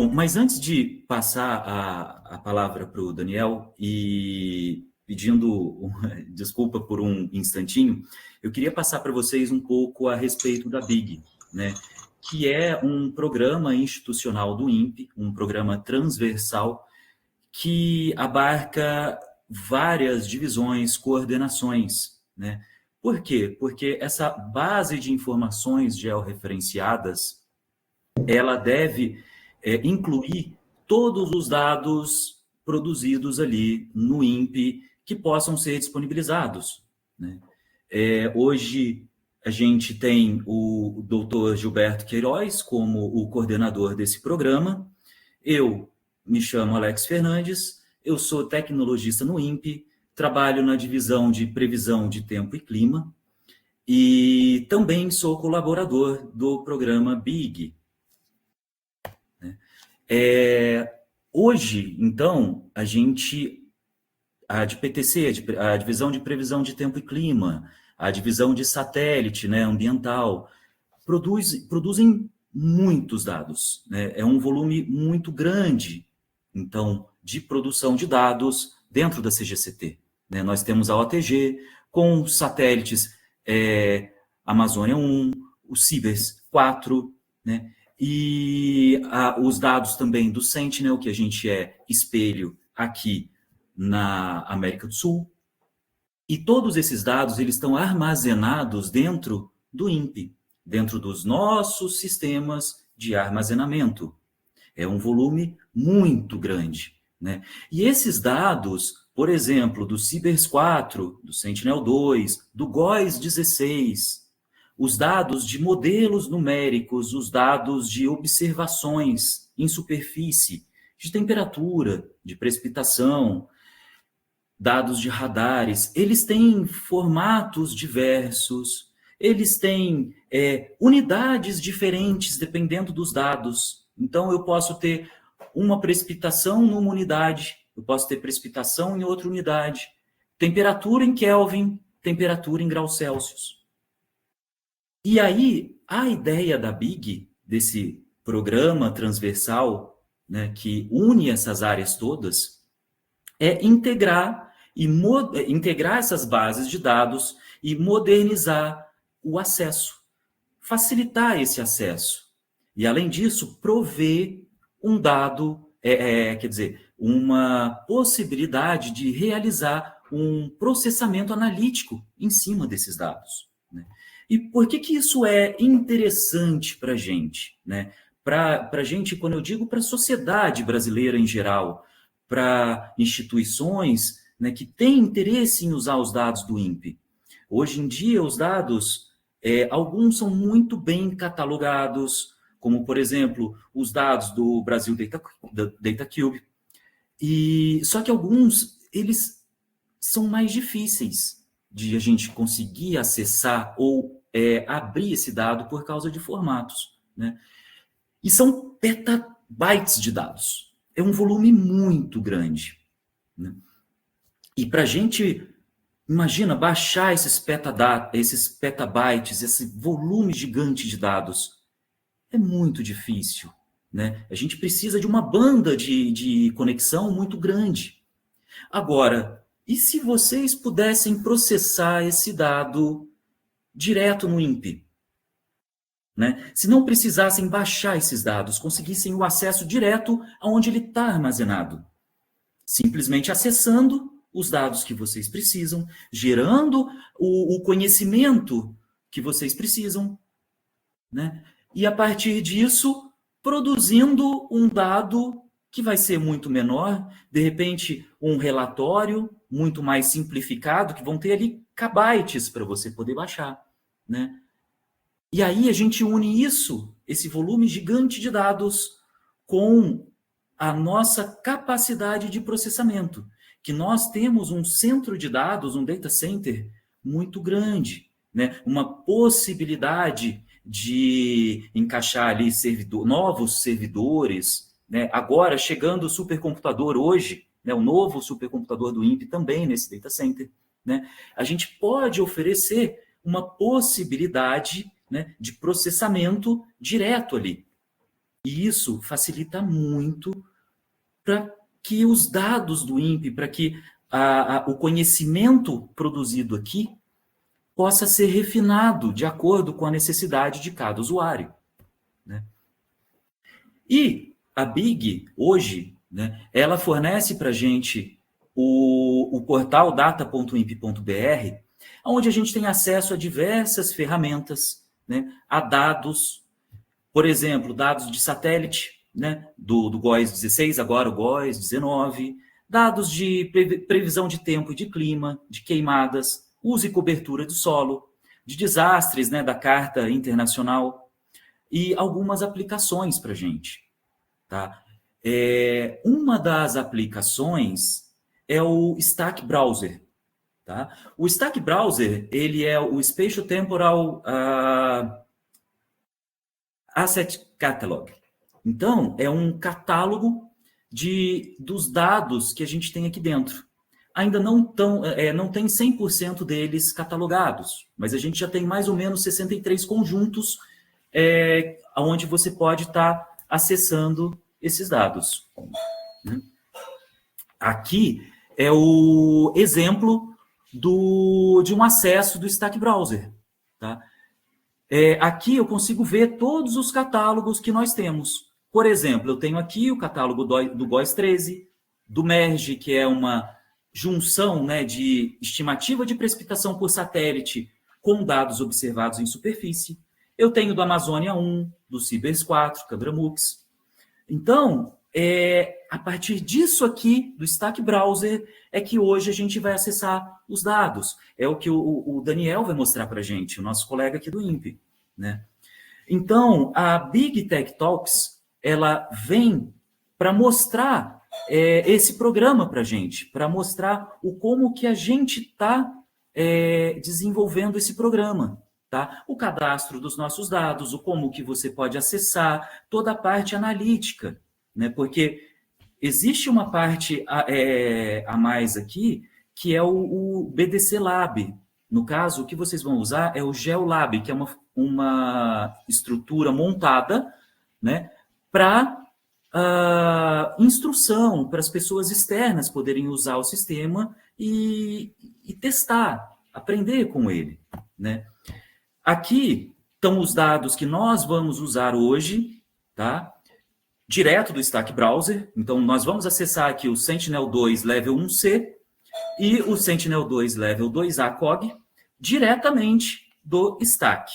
Bom, mas antes de passar a palavra para o Daniel e pedindo desculpa por um instantinho, eu queria passar para vocês um pouco a respeito da BIG, né? Que é um programa institucional do INPE, um programa transversal que abarca várias divisões, coordenações, né? Por quê? Porque essa base de informações georreferenciadas, ela deve incluir todos os dados produzidos ali no INPE que possam ser disponibilizados, né? Hoje a gente tem o doutor Gilberto Queiroz como o coordenador desse programa. Eu me chamo Alex Fernandes, eu sou tecnologista no INPE, trabalho na divisão de previsão de tempo e clima e também sou colaborador do programa BIG. Hoje, então, a de PTC, a divisão de previsão de tempo e clima, a divisão de satélite, né, ambiental, produzem muitos dados, né? É um volume muito grande, então, de produção de dados dentro da CGCT, né? Nós temos a OTG com satélites Amazônia 1, o Cibers 4, né? E os dados também do Sentinel, que a gente é espelho aqui na América do Sul. E todos esses dados eles estão armazenados dentro do INPE, dentro dos nossos sistemas de armazenamento. É um volume muito grande, né? E esses dados, por exemplo, do Cibers 4, do Sentinel-2, do GOES 16, os dados de modelos numéricos, os dados de observações em superfície, de temperatura, de precipitação, dados de radares, eles têm formatos diversos, eles têm unidades diferentes dependendo dos dados. Então, eu posso ter uma precipitação numa unidade, eu posso ter precipitação em outra unidade, temperatura em Kelvin, temperatura em graus Celsius. E aí, a ideia da BIG, desse programa transversal, né, que une essas áreas todas, é integrar essas bases de dados e modernizar o acesso, facilitar esse acesso. E, além disso, prover um dado, quer dizer, uma possibilidade de realizar um processamento analítico em cima desses dados, né? E por que isso é interessante para a gente, né? Para a gente, quando eu digo para a sociedade brasileira em geral, para instituições, né, que têm interesse em usar os dados do INPE. Hoje em dia, os dados, alguns são muito bem catalogados, como, por exemplo, os dados do Brasil Data Cube. Só que alguns, eles são mais difíceis de a gente conseguir acessar ou abrir esse dado por causa de formatos, né? E são petabytes de dados. É um volume muito grande, né? E para a gente, imagina, baixar esses petabytes, esse volume gigante de dados, é muito difícil, né? A gente precisa de uma banda de conexão muito grande. Agora, e se vocês pudessem processar esse dado direto no INPE? Né? Se não precisassem baixar esses dados, conseguissem o acesso direto aonde ele está armazenado. Simplesmente acessando os dados que vocês precisam, gerando o conhecimento que vocês precisam, né? E a partir disso, produzindo um dado que vai ser muito menor, de repente um relatório muito mais simplificado, que vão ter ali kbytes para você poder baixar, né? E aí a gente une isso, esse volume gigante de dados, com a nossa capacidade de processamento, que nós temos um centro de dados, um data center muito grande, né? Uma possibilidade de encaixar ali novos servidores, né? Agora, chegando o supercomputador hoje, né? O novo supercomputador do INPE também nesse data center, né? A gente pode oferecer uma possibilidade, né, de processamento direto ali. E isso facilita muito para que os dados do INPE, para que o conhecimento produzido aqui possa ser refinado de acordo com a necessidade de cada usuário, né? E a Big, hoje, né, ela fornece para a gente o portal data.imp.br, onde a gente tem acesso a diversas ferramentas, né, a dados, por exemplo, dados de satélite, né, do GOES 16, agora o GOES 19, dados de previsão de tempo e de clima, de queimadas, uso e cobertura do solo, de desastres, né, da Carta Internacional, e algumas aplicações para a gente. Tá? Uma das aplicações é o Stack Browser. Tá? O Stack Browser, ele é o Spatial Temporal Asset Catalog. Então, é um catálogo dos dados que a gente tem aqui dentro. Ainda não tem 100% deles catalogados, mas a gente já tem mais ou menos 63 conjuntos onde você pode estar acessando esses dados. Aqui é o exemplo de um acesso do Stack Browser. Tá? Aqui eu consigo ver todos os catálogos que nós temos. Por exemplo, eu tenho aqui o catálogo do GOES 13, do MERGE, que é uma junção, né, de estimativa de precipitação por satélite com dados observados em superfície. Eu tenho do Amazônia 1, do Cibers 4, Cabramux. Então, a partir disso aqui, do Stack Browser, é que hoje a gente vai acessar os dados. É o que o Daniel vai mostrar para a gente, o nosso colega aqui do INPE, né? Então, a Big Tech Talks, ela vem para mostrar esse programa para a gente, para mostrar como que a gente está desenvolvendo esse programa. Tá? O cadastro dos nossos dados, o como que você pode acessar, toda a parte analítica, né? Porque existe uma parte a mais aqui, que é o BDC Lab. No caso, o que vocês vão usar é o GeoLab, que é uma estrutura montada, né, para instrução, para as pessoas externas poderem usar o sistema e testar, aprender com ele, né? Aqui estão os dados que nós vamos usar hoje, tá? Direto do Stack Browser. Então, nós vamos acessar aqui o Sentinel-2 Level 1C e o Sentinel-2 Level 2A COG diretamente do Stack.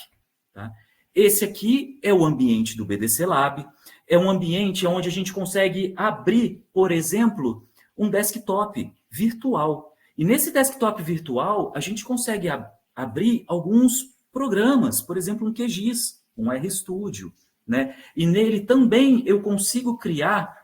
Tá? Esse aqui é o ambiente do BDC Lab. É um ambiente onde a gente consegue abrir, por exemplo, um desktop virtual. E nesse desktop virtual, a gente consegue abrir alguns programas, por exemplo, um QGIS, um RStudio, né? E nele também eu consigo criar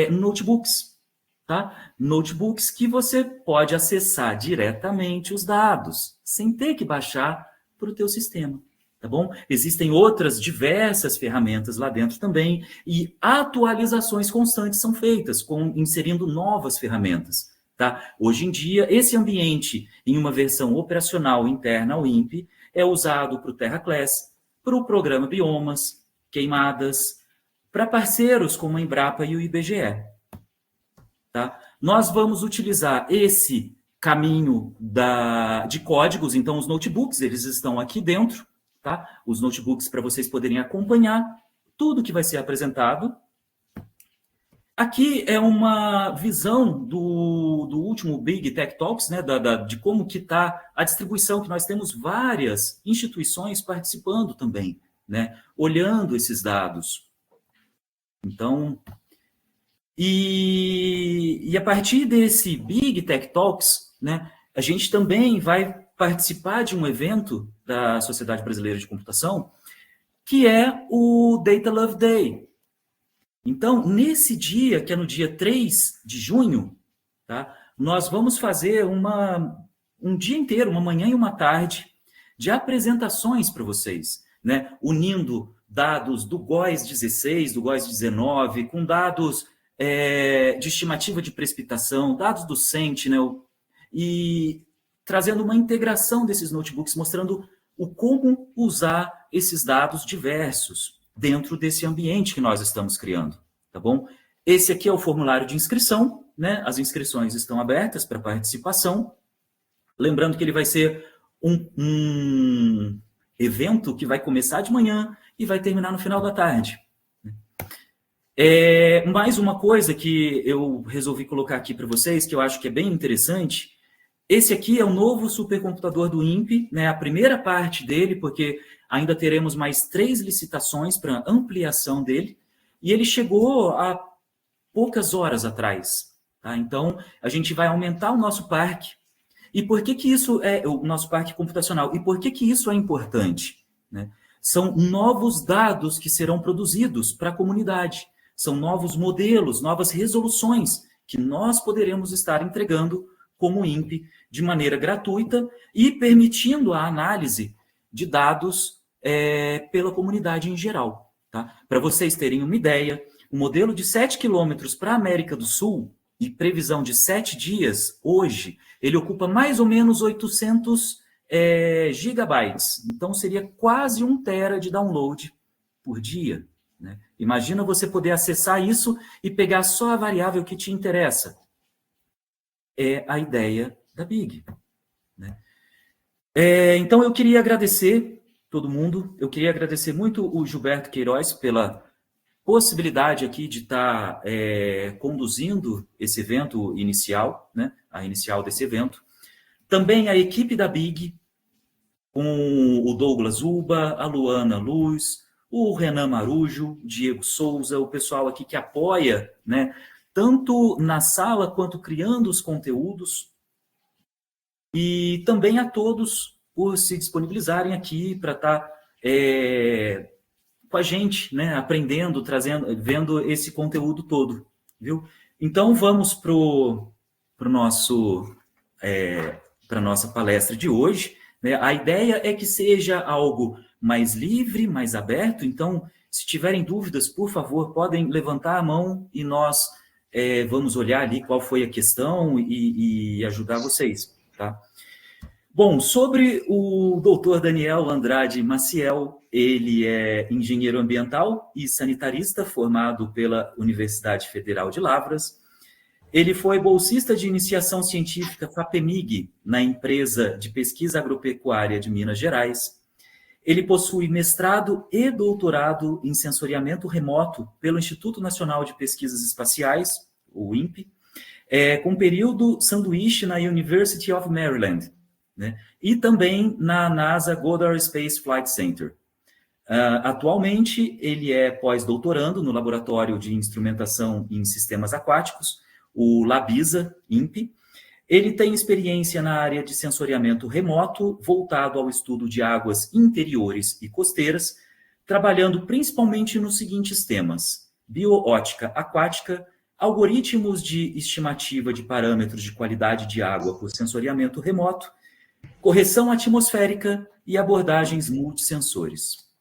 notebooks, tá? Notebooks que você pode acessar diretamente os dados, sem ter que baixar para o teu sistema, tá bom? Existem outras diversas ferramentas lá dentro também, e atualizações constantes são feitas, inserindo novas ferramentas, tá? Hoje em dia, esse ambiente, em uma versão operacional interna ao INPE, é usado para o TerraClass, para o programa Biomas, Queimadas, para parceiros como a Embrapa e o IBGE. Tá? Nós vamos utilizar esse caminho de códigos, então os notebooks, eles estão aqui dentro, tá? Os notebooks para vocês poderem acompanhar tudo que vai ser apresentado. Aqui é uma visão do último Big Tech Talks, né, de como que está a distribuição, que nós temos várias instituições participando também, né, olhando esses dados. Então, e a partir desse Big Tech Talks, né, a gente também vai participar de um evento da Sociedade Brasileira de Computação, que é o Data Love Day. Então, nesse dia, que é no dia 3 de junho, tá, nós vamos fazer um dia inteiro, uma manhã e uma tarde, de apresentações para vocês, né, unindo dados do GOES 16, do GOES 19, com dados de estimativa de precipitação, dados do Sentinel, e trazendo uma integração desses notebooks, mostrando como usar esses dados diversos. dentro desse ambiente que nós estamos criando, tá bom? Esse aqui é o formulário de inscrição, né? As inscrições estão abertas para participação. Lembrando que ele vai ser um evento que vai começar de manhã e vai terminar no final da tarde. Mais uma coisa que eu resolvi colocar aqui para vocês, que eu acho que é bem interessante. Esse aqui é o novo supercomputador do INPE, né? A primeira parte dele, porque ainda teremos mais 3 licitações para ampliação dele, e ele chegou há poucas horas atrás. Tá? Então, a gente vai aumentar o nosso parque. E por que isso é o nosso parque computacional? E por que isso é importante? Né? São novos dados que serão produzidos para a comunidade. São novos modelos, novas resoluções que nós poderemos estar entregando como INPE de maneira gratuita e permitindo a análise de dados pela comunidade em geral. Tá? Para vocês terem uma ideia, o modelo de 7 quilômetros para a América do Sul e previsão de 7 dias, hoje, ele ocupa mais ou menos 800 gigabytes. Então, seria quase 1 tera de download por dia. Né? Imagina você poder acessar isso e pegar só a variável que te interessa. É a ideia da Big. Né? Então, eu queria agradecer todo mundo. Eu queria agradecer muito o Gilberto Queiroz pela possibilidade aqui de estar conduzindo esse evento inicial, né? A inicial desse evento. Também a equipe da Big, com o Douglas Uba, a Luana Luz, o Renan Marujo, o Diego Souza, o pessoal aqui que apoia, né? Tanto na sala quanto criando os conteúdos. E também a todos por se disponibilizarem aqui para estar com a gente, né, aprendendo, trazendo, vendo esse conteúdo todo, viu? Então, vamos para a nossa palestra de hoje. Né? A ideia é que seja algo mais livre, mais aberto. Então, se tiverem dúvidas, por favor, podem levantar a mão e nós vamos olhar ali qual foi a questão e ajudar vocês, tá? Bom, sobre o doutor Daniel Andrade Maciel, ele é engenheiro ambiental e sanitarista formado pela Universidade Federal de Lavras. Ele foi bolsista de iniciação científica FAPEMIG na empresa de pesquisa agropecuária de Minas Gerais. Ele possui mestrado e doutorado em sensoriamento remoto pelo Instituto Nacional de Pesquisas Espaciais, o INPE, com período sanduíche na University of Maryland, né? E também na NASA Goddard Space Flight Center. Atualmente, ele é pós-doutorando no Laboratório de Instrumentação em Sistemas Aquáticos, o LABISA, INPE. Ele tem experiência na área de sensoriamento remoto, voltado ao estudo de águas interiores e costeiras, trabalhando principalmente nos seguintes temas: bioótica aquática, algoritmos de estimativa de parâmetros de qualidade de água por sensoriamento remoto, correção atmosférica e abordagens multissensores.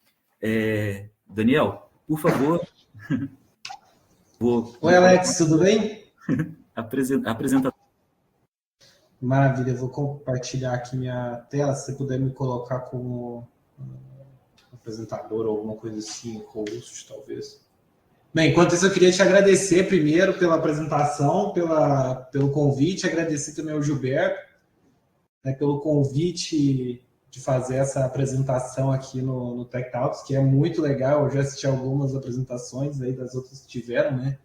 Daniel, por favor. Oi, Alex, tudo bem? Apresenta. Maravilha, eu vou compartilhar aqui minha tela, se você puder me colocar como apresentador ou alguma coisa assim, host, talvez. Bem, enquanto isso, eu queria te agradecer primeiro pela apresentação, pelo convite, agradecer também ao Gilberto, né, pelo convite de fazer essa apresentação aqui no Tech Talks, que é muito legal. Eu já assisti algumas apresentações aí das outras que tiveram, né?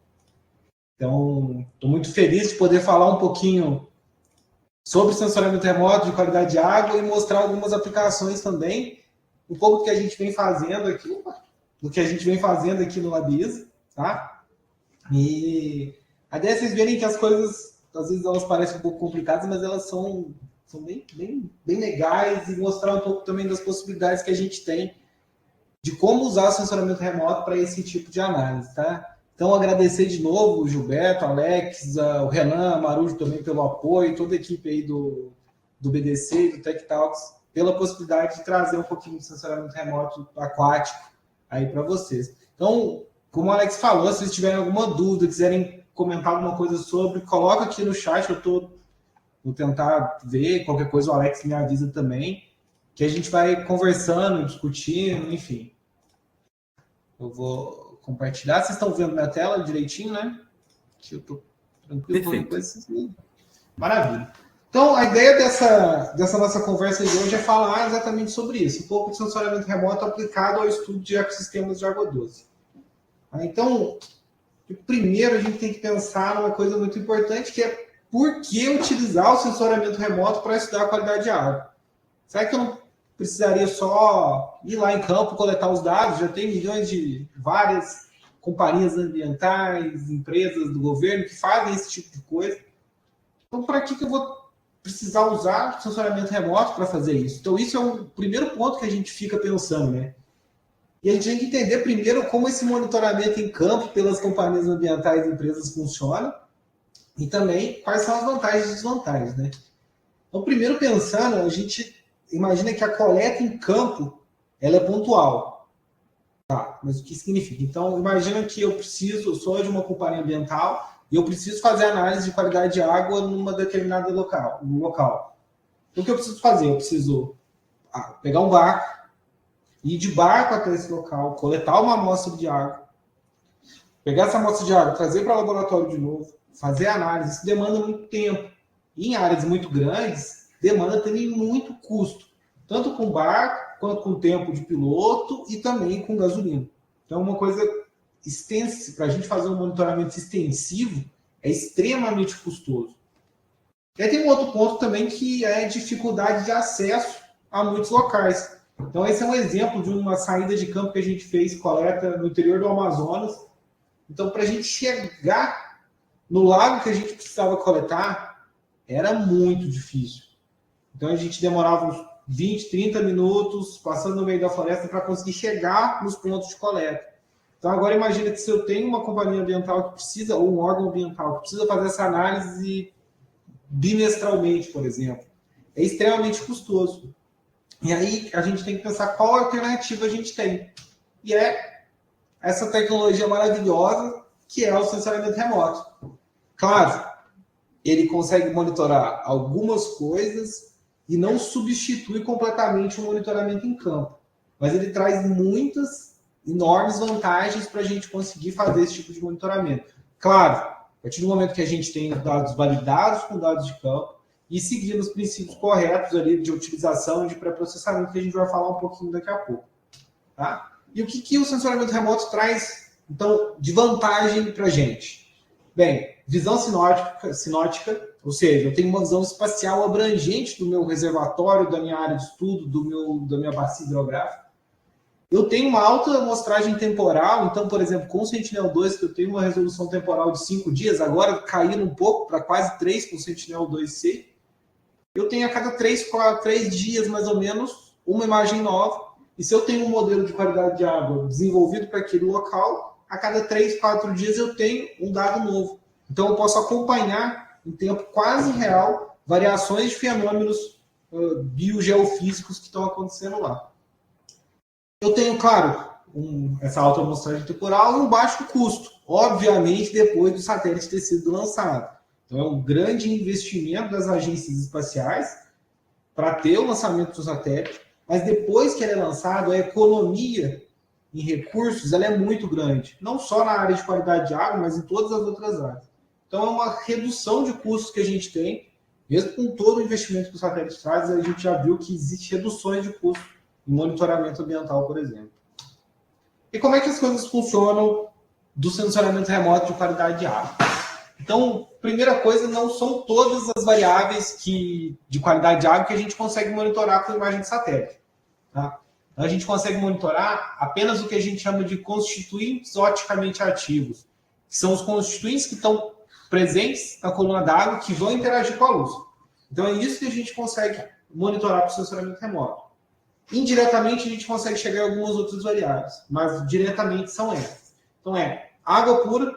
Então, estou muito feliz de poder falar um pouquinho sobre sensoriamento remoto de qualidade de água e mostrar algumas aplicações também, um pouco do que a gente vem fazendo aqui, no Labisa, tá? E a ideia é vocês verem que as coisas, às vezes elas parecem um pouco complicadas, mas elas são bem legais, e mostrar um pouco também das possibilidades que a gente tem de como usar o sensoramento remoto para esse tipo de análise, tá? Então, agradecer de novo o Gilberto, Alex, o Renan, Marujo também pelo apoio, toda a equipe aí do BDC e do Tech Talks, pela possibilidade de trazer um pouquinho de sensoramento remoto aquático aí para vocês. Então, como o Alex falou, se vocês tiverem alguma dúvida, quiserem comentar alguma coisa sobre, coloca aqui no chat, vou tentar ver, qualquer coisa o Alex me avisa também, que a gente vai conversando, discutindo, enfim. Eu vou compartilhar. Vocês estão vendo minha tela direitinho, né? Que eu tô tranquilo. Perfeito. Maravilha. Então, a ideia dessa nossa conversa de hoje é falar exatamente sobre isso. Um pouco de sensoriamento remoto aplicado ao estudo de ecossistemas de água doce. Então, primeiro a gente tem que pensar numa coisa muito importante, que é por que utilizar o sensoriamento remoto para estudar a qualidade de água? Será que eu não precisaria só ir lá em campo, coletar os dados? Já tem milhões de várias companhias ambientais, empresas do governo que fazem esse tipo de coisa. Então, para que eu vou precisar usar sensoriamento remoto para fazer isso? Então, isso é o primeiro ponto que a gente fica pensando, né? E a gente tem que entender primeiro como esse monitoramento em campo pelas companhias ambientais e empresas funciona e também quais são as vantagens e desvantagens, né? Então, primeiro pensando, a gente imagina que a coleta em campo ela é pontual. Tá, mas o que significa? Então, imagina que eu sou de uma companhia ambiental e eu preciso fazer análise de qualidade de água numa determinada local. Então, o que eu preciso fazer? Eu preciso pegar um barco, ir de barco até esse local, coletar uma amostra de água, pegar essa amostra de água, trazer para o laboratório de novo, fazer análise. Isso demanda muito tempo. E em áreas muito grandes, demanda também muito custo, tanto com barco, quanto com tempo de piloto e também com gasolina. Então, uma coisa extensiva, para a gente fazer um monitoramento extensivo, é extremamente custoso. E aí tem um outro ponto também que é a dificuldade de acesso a muitos locais. Então, esse é um exemplo de uma saída de campo que a gente fez, coleta no interior do Amazonas. Então, para a gente chegar no lago que a gente precisava coletar, era muito difícil. Então, a gente demorava uns 20, 30 minutos passando no meio da floresta para conseguir chegar nos pontos de coleta. Então, agora imagina que se eu tenho uma companhia ambiental que precisa, ou um órgão ambiental que precisa fazer essa análise bimestralmente, por exemplo, é extremamente custoso. E aí a gente tem que pensar qual alternativa a gente tem. E é essa tecnologia maravilhosa que é o sensoriamento remoto. Claro, ele consegue monitorar algumas coisas e não substitui completamente o monitoramento em campo. Mas ele traz muitas, enormes vantagens para a gente conseguir fazer esse tipo de monitoramento. Claro, a partir do momento que a gente tem dados validados com dados de campo e seguindo os princípios corretos ali de utilização e de pré-processamento, que a gente vai falar um pouquinho daqui a pouco. Tá? E o que o sensoriamento remoto traz, então, de vantagem para a gente? Bem, visão sinótica, ou seja, eu tenho uma visão espacial abrangente do meu reservatório, da minha área de estudo, da minha bacia hidrográfica. Eu tenho uma alta amostragem temporal, então, por exemplo, com o Sentinel-2, que eu tenho uma resolução temporal de 5 dias, agora caindo um pouco para quase 3 com o Sentinel-2C, eu tenho a cada 3 dias, mais ou menos, uma imagem nova. E se eu tenho um modelo de qualidade de água desenvolvido para aquele local, a cada 3, 4 dias eu tenho um dado novo. Então, eu posso acompanhar em tempo quase real variações de fenômenos biogeofísicos que estão acontecendo lá. Eu tenho, claro, essa alta amostragem temporal e um baixo custo, obviamente, depois do satélite ter sido lançado. Então, é um grande investimento das agências espaciais para ter o lançamento do satélite, mas depois que ele é lançado, a economia em recursos ela é muito grande, não só na área de qualidade de água, mas em todas as outras áreas. Então, é uma redução de custos que a gente tem, mesmo com todo o investimento que o satélite traz, a gente já viu que existe reduções de custos em monitoramento ambiental, por exemplo. E como é que as coisas funcionam do sensoriamento remoto de qualidade de água? Então, primeira coisa, não são todas as variáveis de qualidade de água que a gente consegue monitorar com imagem de satélite. Tá? A gente consegue monitorar apenas o que a gente chama de constituintes oticamente ativos, que são os constituintes que estão presentes na coluna d'água que vão interagir com a luz. Então, é isso que a gente consegue monitorar com o sensoriamento remoto. Indiretamente, a gente consegue chegar a algumas outras variáveis, mas diretamente são essas. Então, é água pura,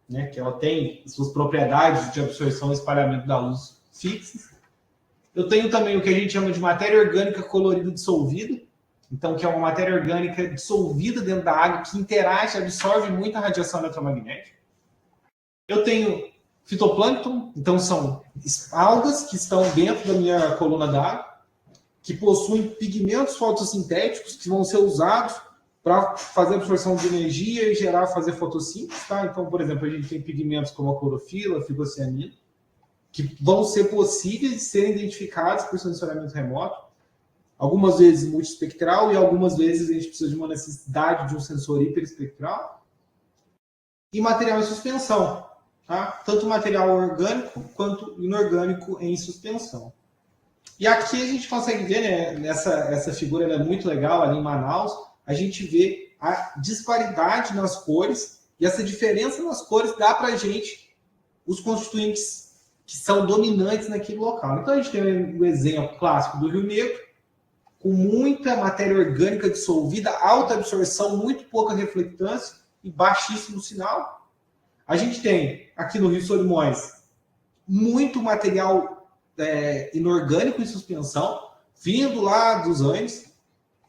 né, que ela tem suas propriedades de absorção e espalhamento da luz fixas. Eu tenho também o que a gente chama de matéria orgânica colorida dissolvida, então que é uma matéria orgânica dissolvida dentro da água que interage, absorve muita radiação eletromagnética. Eu tenho fitoplâncton, então são algas que estão dentro da minha coluna d'água, que possuem pigmentos fotossintéticos que vão ser usados para fazer absorção de energia e fazer fotossíntese, tá? Então, por exemplo, a gente tem pigmentos como a clorofila, a fitocianina, que vão ser possíveis de serem identificados por sensoriamento remoto, algumas vezes multiespectral e algumas vezes a gente precisa de uma necessidade de um sensor hiperespectral. E material em suspensão, tá? Tanto material orgânico quanto inorgânico em suspensão. E aqui a gente consegue ver, né, essa figura ela é muito legal, ali em Manaus, a gente vê a disparidade nas cores, e essa diferença nas cores dá para a gente os constituintes que são dominantes naquele local. Então a gente tem o exemplo clássico do Rio Negro, com muita matéria orgânica dissolvida, alta absorção, muito pouca reflectância e baixíssimo sinal. A gente tem aqui no Rio Solimões muito material inorgânico em suspensão, vindo lá dos Andes,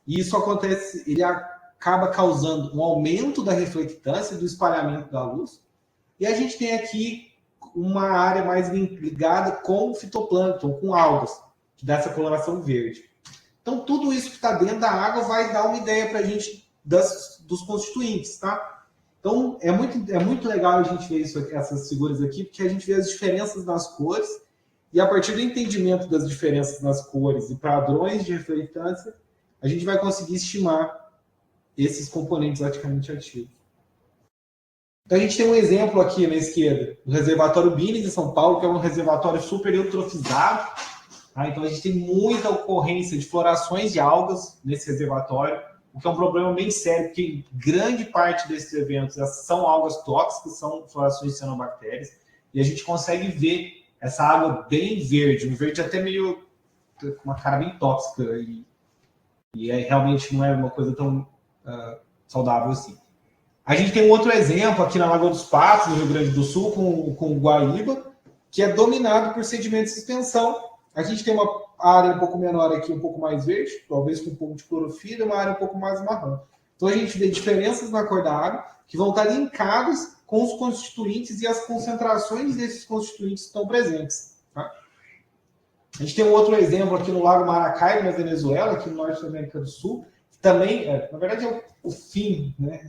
e isso acontece, ele acaba causando um aumento da reflectância, do espalhamento da luz. E a gente tem aqui uma área mais ligada com fitoplâncton, com algas, que dá essa coloração verde. Então, tudo isso que está dentro da água vai dar uma ideia para a gente dos constituintes, tá? Então, é muito legal a gente ver essas figuras aqui, porque a gente vê as diferenças nas cores, e a partir do entendimento das diferenças nas cores e padrões de reflectância, a gente vai conseguir estimar esses componentes ativamente ativos. Então, a gente tem um exemplo aqui na esquerda, do reservatório Bines, em São Paulo, que é um reservatório super eutrofizado. Tá? Então, a gente tem muita ocorrência de florações de algas nesse reservatório, o que é um problema bem sério, porque grande parte desses eventos são algas tóxicas, são florações de cianobactérias, e a gente consegue ver essa água bem verde, um verde até meio com uma cara bem tóxica, e realmente não é uma coisa tão saudável assim. A gente tem um outro exemplo aqui na Lagoa dos Patos, no Rio Grande do Sul, com o Guaíba, que é dominado por sedimentos de suspensão. A gente tem uma área um pouco menor aqui, um pouco mais verde, talvez com um pouco de clorofila, uma área um pouco mais marrom. Então a gente vê diferenças na cor da água que vão estar linkadas com os constituintes e as concentrações desses constituintes que estão presentes. Tá? A gente tem um outro exemplo aqui no Lago Maracaibo, na Venezuela, aqui no norte da América do Sul, que também, na verdade, é o fim, né?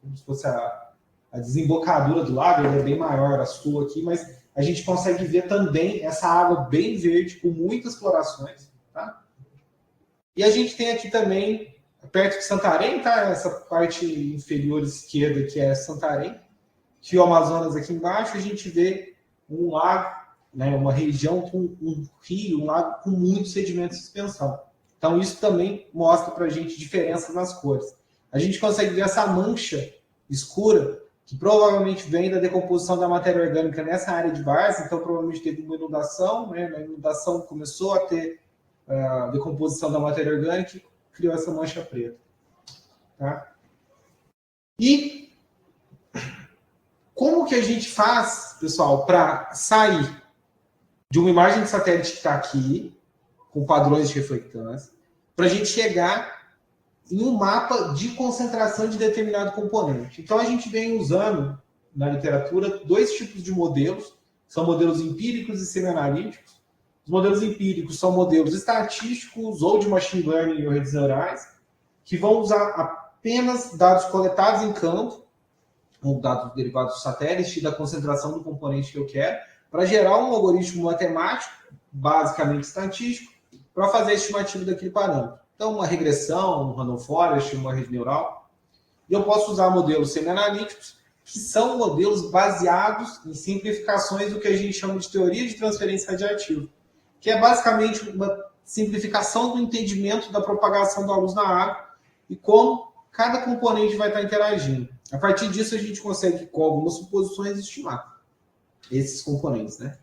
Como se fosse a desembocadura do lago, ele é bem maior, a sul aqui, mas a gente consegue ver também essa água bem verde, com muitas florações. Tá? E a gente tem aqui também, perto de Santarém, tá? Essa parte inferior esquerda que é Santarém, Rio Amazonas aqui embaixo, a gente vê um lago, né? Uma região com um rio, um lago com muito sedimento de suspensão. Então isso também mostra para a gente diferenças nas cores. A gente consegue ver essa mancha escura, que provavelmente vem da decomposição da matéria orgânica nessa área de várzea, então provavelmente teve uma inundação, né? Na inundação começou a ter a decomposição da matéria orgânica e criou essa mancha preta. Tá? E como que a gente faz, pessoal, para sair de uma imagem de satélite que está aqui, com padrões de reflectância, para a gente chegar em um mapa de concentração de determinado componente? Então, a gente vem usando, na literatura, dois tipos de modelos. São modelos empíricos e semianalíticos. Os modelos empíricos são modelos estatísticos ou de machine learning ou redes neurais, que vão usar apenas dados coletados em campo, ou dados derivados do satélite e da concentração do componente que eu quero, para gerar um algoritmo matemático, basicamente estatístico, para fazer a estimativa daquele parâmetro. Então, uma regressão, um random forest, uma rede neural. E eu posso usar modelos semi-analíticos, que são modelos baseados em simplificações do que a gente chama de teoria de transferência radiativa, que é basicamente uma simplificação do entendimento da propagação da luz na água e como cada componente vai estar interagindo. A partir disso, a gente consegue, com algumas suposições, estimar esses componentes, né?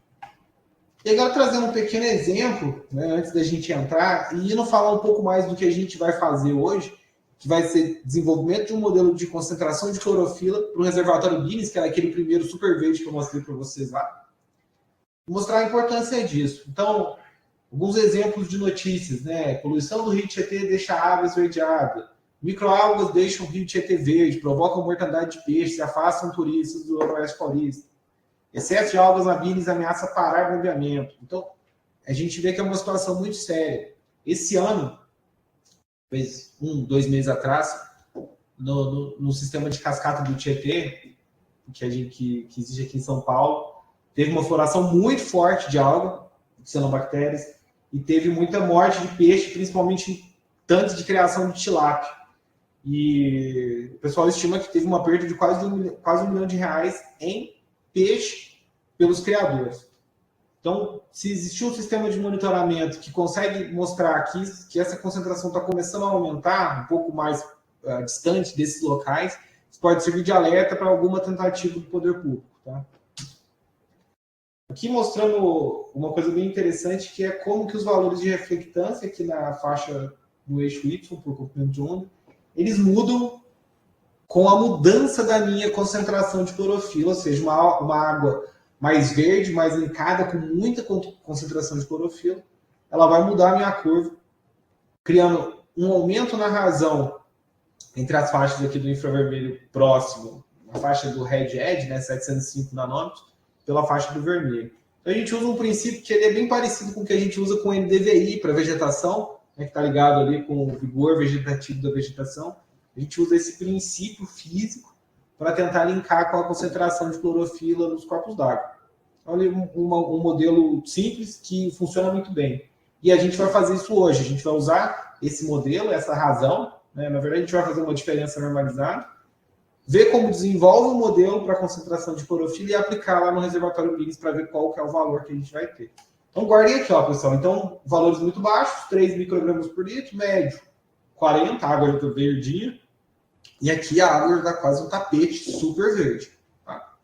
E agora, trazendo um pequeno exemplo, né, antes da gente entrar, e indo falar um pouco mais do que a gente vai fazer hoje, que vai ser desenvolvimento de um modelo de concentração de clorofila para o reservatório Bines, que era aquele primeiro super verde que eu mostrei para vocês lá. Vou mostrar a importância disso. Então, alguns exemplos de notícias, né? Poluição do rio Tietê deixa a água esverdeada. Microalgas deixam o rio Tietê verde, provocam mortandade de peixes, afastam turistas do Noroeste Paulista. Excesso de algas na Bines ameaça parar o bombeamento. Então, a gente vê que é uma situação muito séria. Esse ano, talvez 2 meses atrás, no sistema de cascata do Tietê, que existe aqui em São Paulo, teve uma floração muito forte de alga, de cianobactérias, e teve muita morte de peixe, principalmente em tanques de criação de tilápia. E o pessoal estima que teve uma perda de quase R$1 milhão em peixe pelos criadores. Então, se existir um sistema de monitoramento que consegue mostrar que essa concentração está começando a aumentar, um pouco mais distante desses locais, isso pode servir de alerta para alguma tentativa do poder público. Tá? Aqui mostrando uma coisa bem interessante, que é como que os valores de reflectância aqui na faixa do eixo Y, por comprimento de onda, eles mudam com a mudança da minha concentração de clorofila, ou seja, uma água mais verde, mais lincada, com muita concentração de clorofila, ela vai mudar a minha curva, criando um aumento na razão entre as faixas aqui do infravermelho próximo, a faixa do Red Edge, né, 705 nanômetros, pela faixa do vermelho. Então a gente usa um princípio que ele é bem parecido com o que a gente usa com o NDVI para vegetação, né, que está ligado ali com o vigor vegetativo da vegetação. A gente usa esse princípio físico para tentar linkar com a concentração de clorofila nos corpos d'água. Então, um modelo simples que funciona muito bem. E a gente vai fazer isso hoje. A gente vai usar esse modelo, essa razão, né? Na verdade, a gente vai fazer uma diferença normalizada, ver como desenvolve o modelo para concentração de clorofila e aplicar lá no reservatório Biggs para ver qual que é o valor que a gente vai ter. Então, guardem aqui, ó, pessoal. Então, valores muito baixos, 3 microgramas por litro, médio 40, a água já está verdinha. E aqui a água já está quase um tapete super verde. Tá?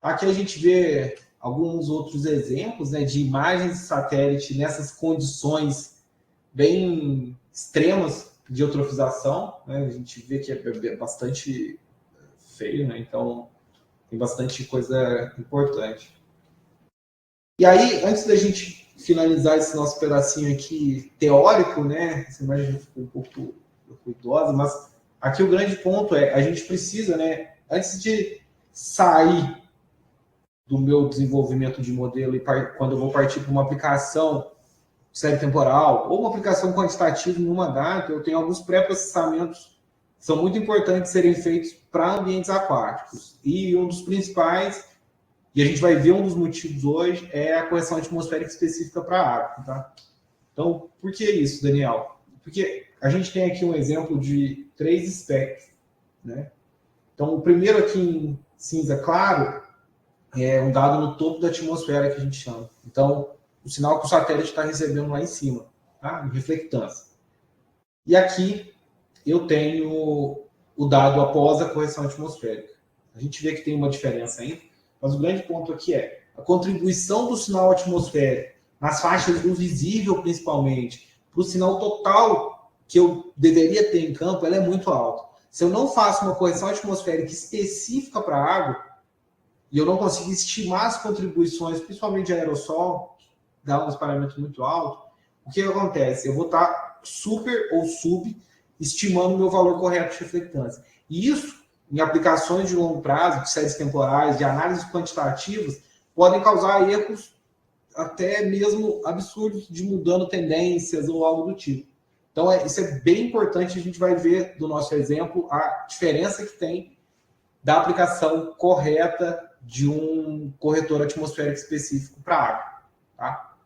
Aqui a gente vê alguns outros exemplos, né, de imagens de satélite nessas condições bem extremas de eutrofização. Né? A gente vê que é bastante feio, né? Então tem bastante coisa importante. E aí, antes da gente finalizar esse nosso pedacinho aqui teórico, né? Essa imagem ficou um pouco idosa, mas aqui o grande ponto é, a gente precisa, né, antes de sair do meu desenvolvimento de modelo e quando eu vou partir para uma aplicação série temporal ou uma aplicação quantitativa em uma data, eu tenho alguns pré-processamentos que são muito importantes serem feitos para ambientes aquáticos. E um dos principais, e a gente vai ver um dos motivos hoje, é a correção atmosférica específica para a água. Tá? Então, por que isso, Daniel? Porque a gente tem aqui um exemplo de 3 espectros. Né? Então, o primeiro aqui em cinza claro é um dado no topo da atmosfera que a gente chama. Então, o sinal que o satélite está recebendo lá em cima, tá? Em reflectância. E aqui eu tenho o dado após a correção atmosférica. A gente vê que tem uma diferença ainda, mas o grande ponto aqui é a contribuição do sinal atmosférico nas faixas do visível, principalmente, para o sinal total que eu deveria ter em campo, ela é muito alta. Se eu não faço uma correção atmosférica específica para a água, e eu não consigo estimar as contribuições, principalmente de aerossol, dá uns parâmetros muito altos, o que acontece? Eu vou estar super ou subestimando o meu valor correto de reflectância. E isso, em aplicações de longo prazo, de séries temporais, de análises quantitativas, podem causar erros até mesmo absurdos de mudando tendências ou algo do tipo. Então, isso é bem importante, a gente vai ver do nosso exemplo a diferença que tem da aplicação correta de um corretor atmosférico específico para a água. Tá?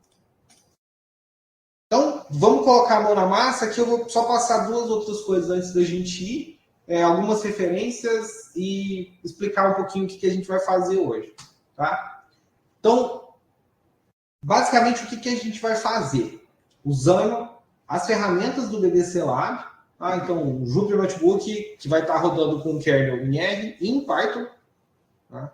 Então, vamos colocar a mão na massa. Aqui eu vou só passar 2 outras coisas antes da gente ir, algumas referências e explicar um pouquinho o que a gente vai fazer hoje. Tá? Então, basicamente, o que a gente vai fazer? Usando as ferramentas do BBC Lab. Tá? Então, o Jupyter Notebook, que vai estar rodando com o kernel em R e em Python. Tá?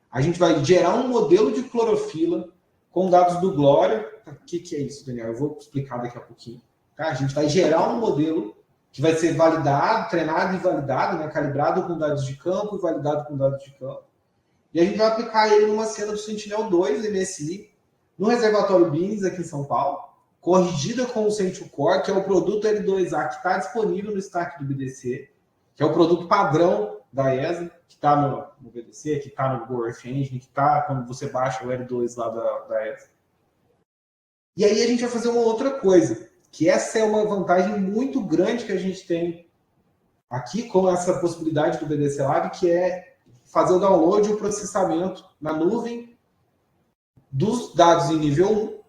A gente vai gerar um modelo de clorofila com dados do Glória. O que é isso, Daniel? Eu vou explicar daqui a pouquinho. Tá? A gente vai gerar um modelo que vai ser validado, treinado e validado, né? Calibrado com dados de campo e validado com dados de campo. E a gente vai aplicar ele numa cena do Sentinel-2 MSI, no reservatório Biggs, aqui em São Paulo, corrigida com o Sentinel-Core, que é o produto L2A que está disponível no stack do BDC, que é o produto padrão da ESA, que está no BDC, que está no Go Earth Engine, que está quando você baixa o L2 lá da ESA. E aí a gente vai fazer uma outra coisa, que essa é uma vantagem muito grande que a gente tem aqui com essa possibilidade do BDC Lab, que é fazer o download e o processamento na nuvem dos dados em nível 1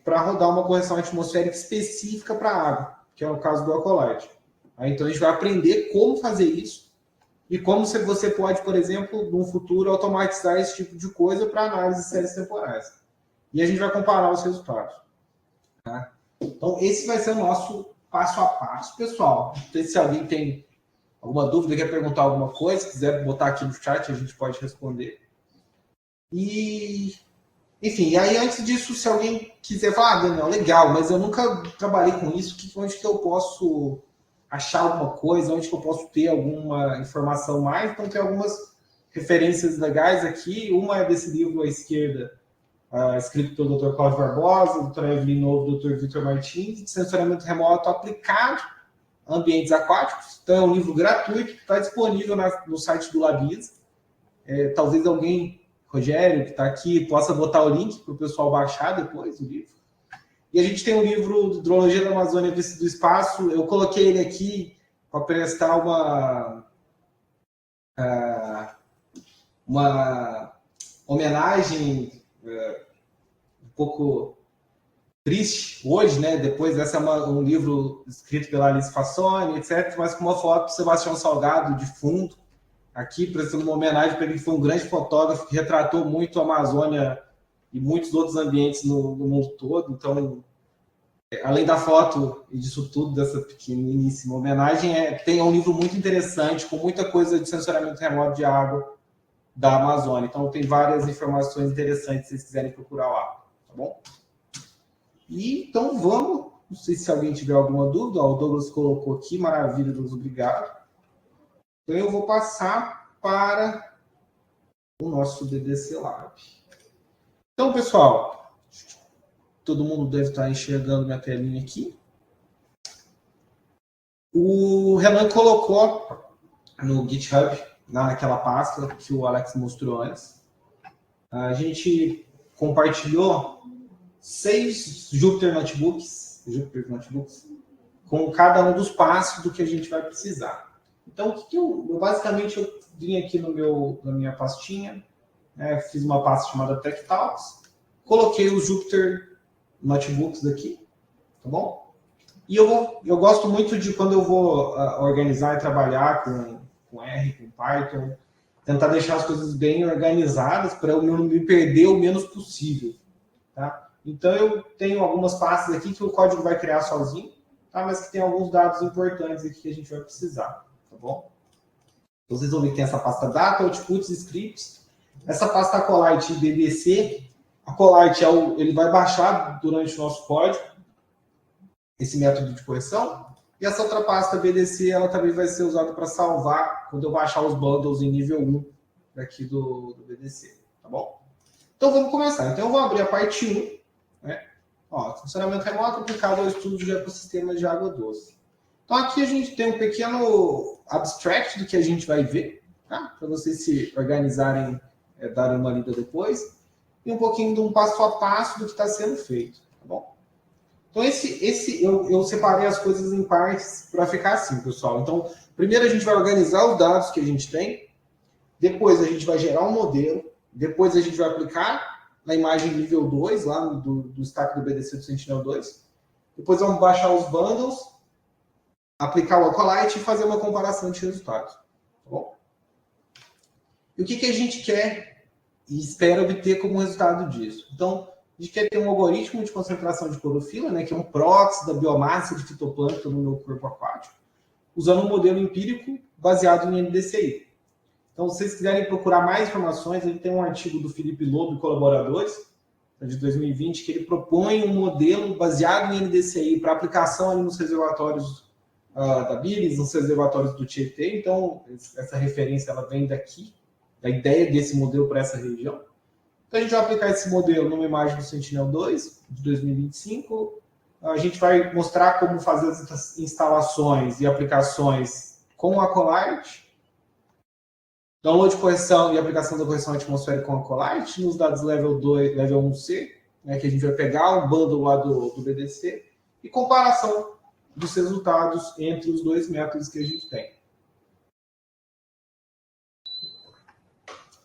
para rodar uma correção atmosférica específica para a água, que é o caso do Acolyte. Então a gente vai aprender como fazer isso e como você pode, por exemplo, no futuro, automatizar esse tipo de coisa para análise de séries temporais. E a gente vai comparar os resultados. Tá? Então esse vai ser o nosso passo a passo, pessoal. Então, se alguém tem alguma dúvida, quer perguntar alguma coisa, se quiser botar aqui no chat, a gente pode responder. E, enfim, e aí antes disso, se alguém quiser falar, Daniel, legal, mas eu nunca trabalhei com isso, onde que eu posso achar alguma coisa, onde que eu posso ter alguma informação mais? Então tem algumas referências legais aqui, uma é desse livro à esquerda, escrito pelo Dr. Cláudio Barbosa, Dr. Evelyn Novo, Dr. Victor Martins, de sensoriamento remoto aplicado a ambientes aquáticos. Então é um livro gratuito, que está disponível no site do Labisa. Talvez alguém, Rogério, que está aqui, possa botar o link para o pessoal baixar depois o livro. E a gente tem um livro Hidrologia da Amazônia Vista do Espaço. Eu coloquei ele aqui para prestar uma homenagem um pouco triste hoje, né? Depois dessa um livro escrito pela Alice Fassoni, etc., mas com uma foto do Sebastião Salgado de fundo, aqui prestando uma homenagem para ele, que foi um grande fotógrafo que retratou muito a Amazônia e muitos outros ambientes no mundo todo. Então, além da foto e disso tudo, dessa pequeníssima homenagem, tem um livro muito interessante, com muita coisa de sensoriamento remoto de água da Amazônia. Então, tem várias informações interessantes, se vocês quiserem procurar lá, tá bom? E, então, vamos. Não sei se alguém tiver alguma dúvida. O Douglas colocou aqui, maravilha, Douglas, obrigado. Então, eu vou passar para o nosso BDC Lab. Então, pessoal, todo mundo deve estar enxergando minha telinha aqui. O Renan colocou no GitHub, naquela pasta que o Alex mostrou antes. A gente compartilhou 6 Jupyter Notebooks, com cada um dos passos do que a gente vai precisar. Então, basicamente, eu vim aqui na minha pastinha, fiz uma pasta chamada Tech Talks, coloquei os Jupyter Notebooks aqui, tá bom? E eu gosto muito de, quando eu vou organizar e trabalhar com R, com Python, tentar deixar as coisas bem organizadas para eu não me perder o menos possível, tá? Então, eu tenho algumas pastas aqui que o código vai criar sozinho, tá? Mas que tem alguns dados importantes aqui que a gente vai precisar, tá bom? Então, vocês vão ver que tem essa pasta Data, Outputs, Scripts. Essa pasta Acolyte BDC, Acolyte ele vai baixar durante o nosso código esse método de correção. E essa outra pasta BDC, ela também vai ser usada para salvar quando eu baixar os bundles em nível 1 aqui do BDC, tá bom? Então, vamos começar. Então, eu vou abrir a parte 1. Funcionamento remoto aplicado ao estudo de ecossistemas de água doce. Então, aqui a gente tem um pequeno abstract do que a gente vai ver, tá? Para vocês se organizarem, darem uma lida depois, e um pouquinho de um passo a passo do que está sendo feito, tá bom? Então, eu separei as coisas em partes para ficar assim, pessoal. Então, primeiro a gente vai organizar os dados que a gente tem, depois a gente vai gerar um modelo, depois a gente vai aplicar na imagem nível 2, lá do stack do BDC do Sentinel-2. Depois vamos baixar os bundles, aplicar o Acolyte e fazer uma comparação de resultados. Tá bom? E o que a gente quer e espera obter como resultado disso? Então, a gente quer ter um algoritmo de concentração de clorofila, né, que é um proxy da biomassa de fitoplâncton no meu corpo aquático, usando um modelo empírico baseado em NDCI. Então, se vocês quiserem procurar mais informações, ele tem um artigo do Felipe Lobo e colaboradores, de 2020, que ele propõe um modelo baseado em NDCI para aplicação ali nos reservatórios da Bilis, nos reservatórios do Tietê. Então, essa referência ela vem daqui, da ideia desse modelo para essa região. Então, a gente vai aplicar esse modelo numa imagem do Sentinel-2, de 2025. A gente vai mostrar como fazer as instalações e aplicações com o Acolyte, download de correção e aplicação da correção atmosférica com Acolyte, nos dados level 2, level 1C, né, que a gente vai pegar o bundle lá do BDC, e comparação dos resultados entre os dois métodos que a gente tem.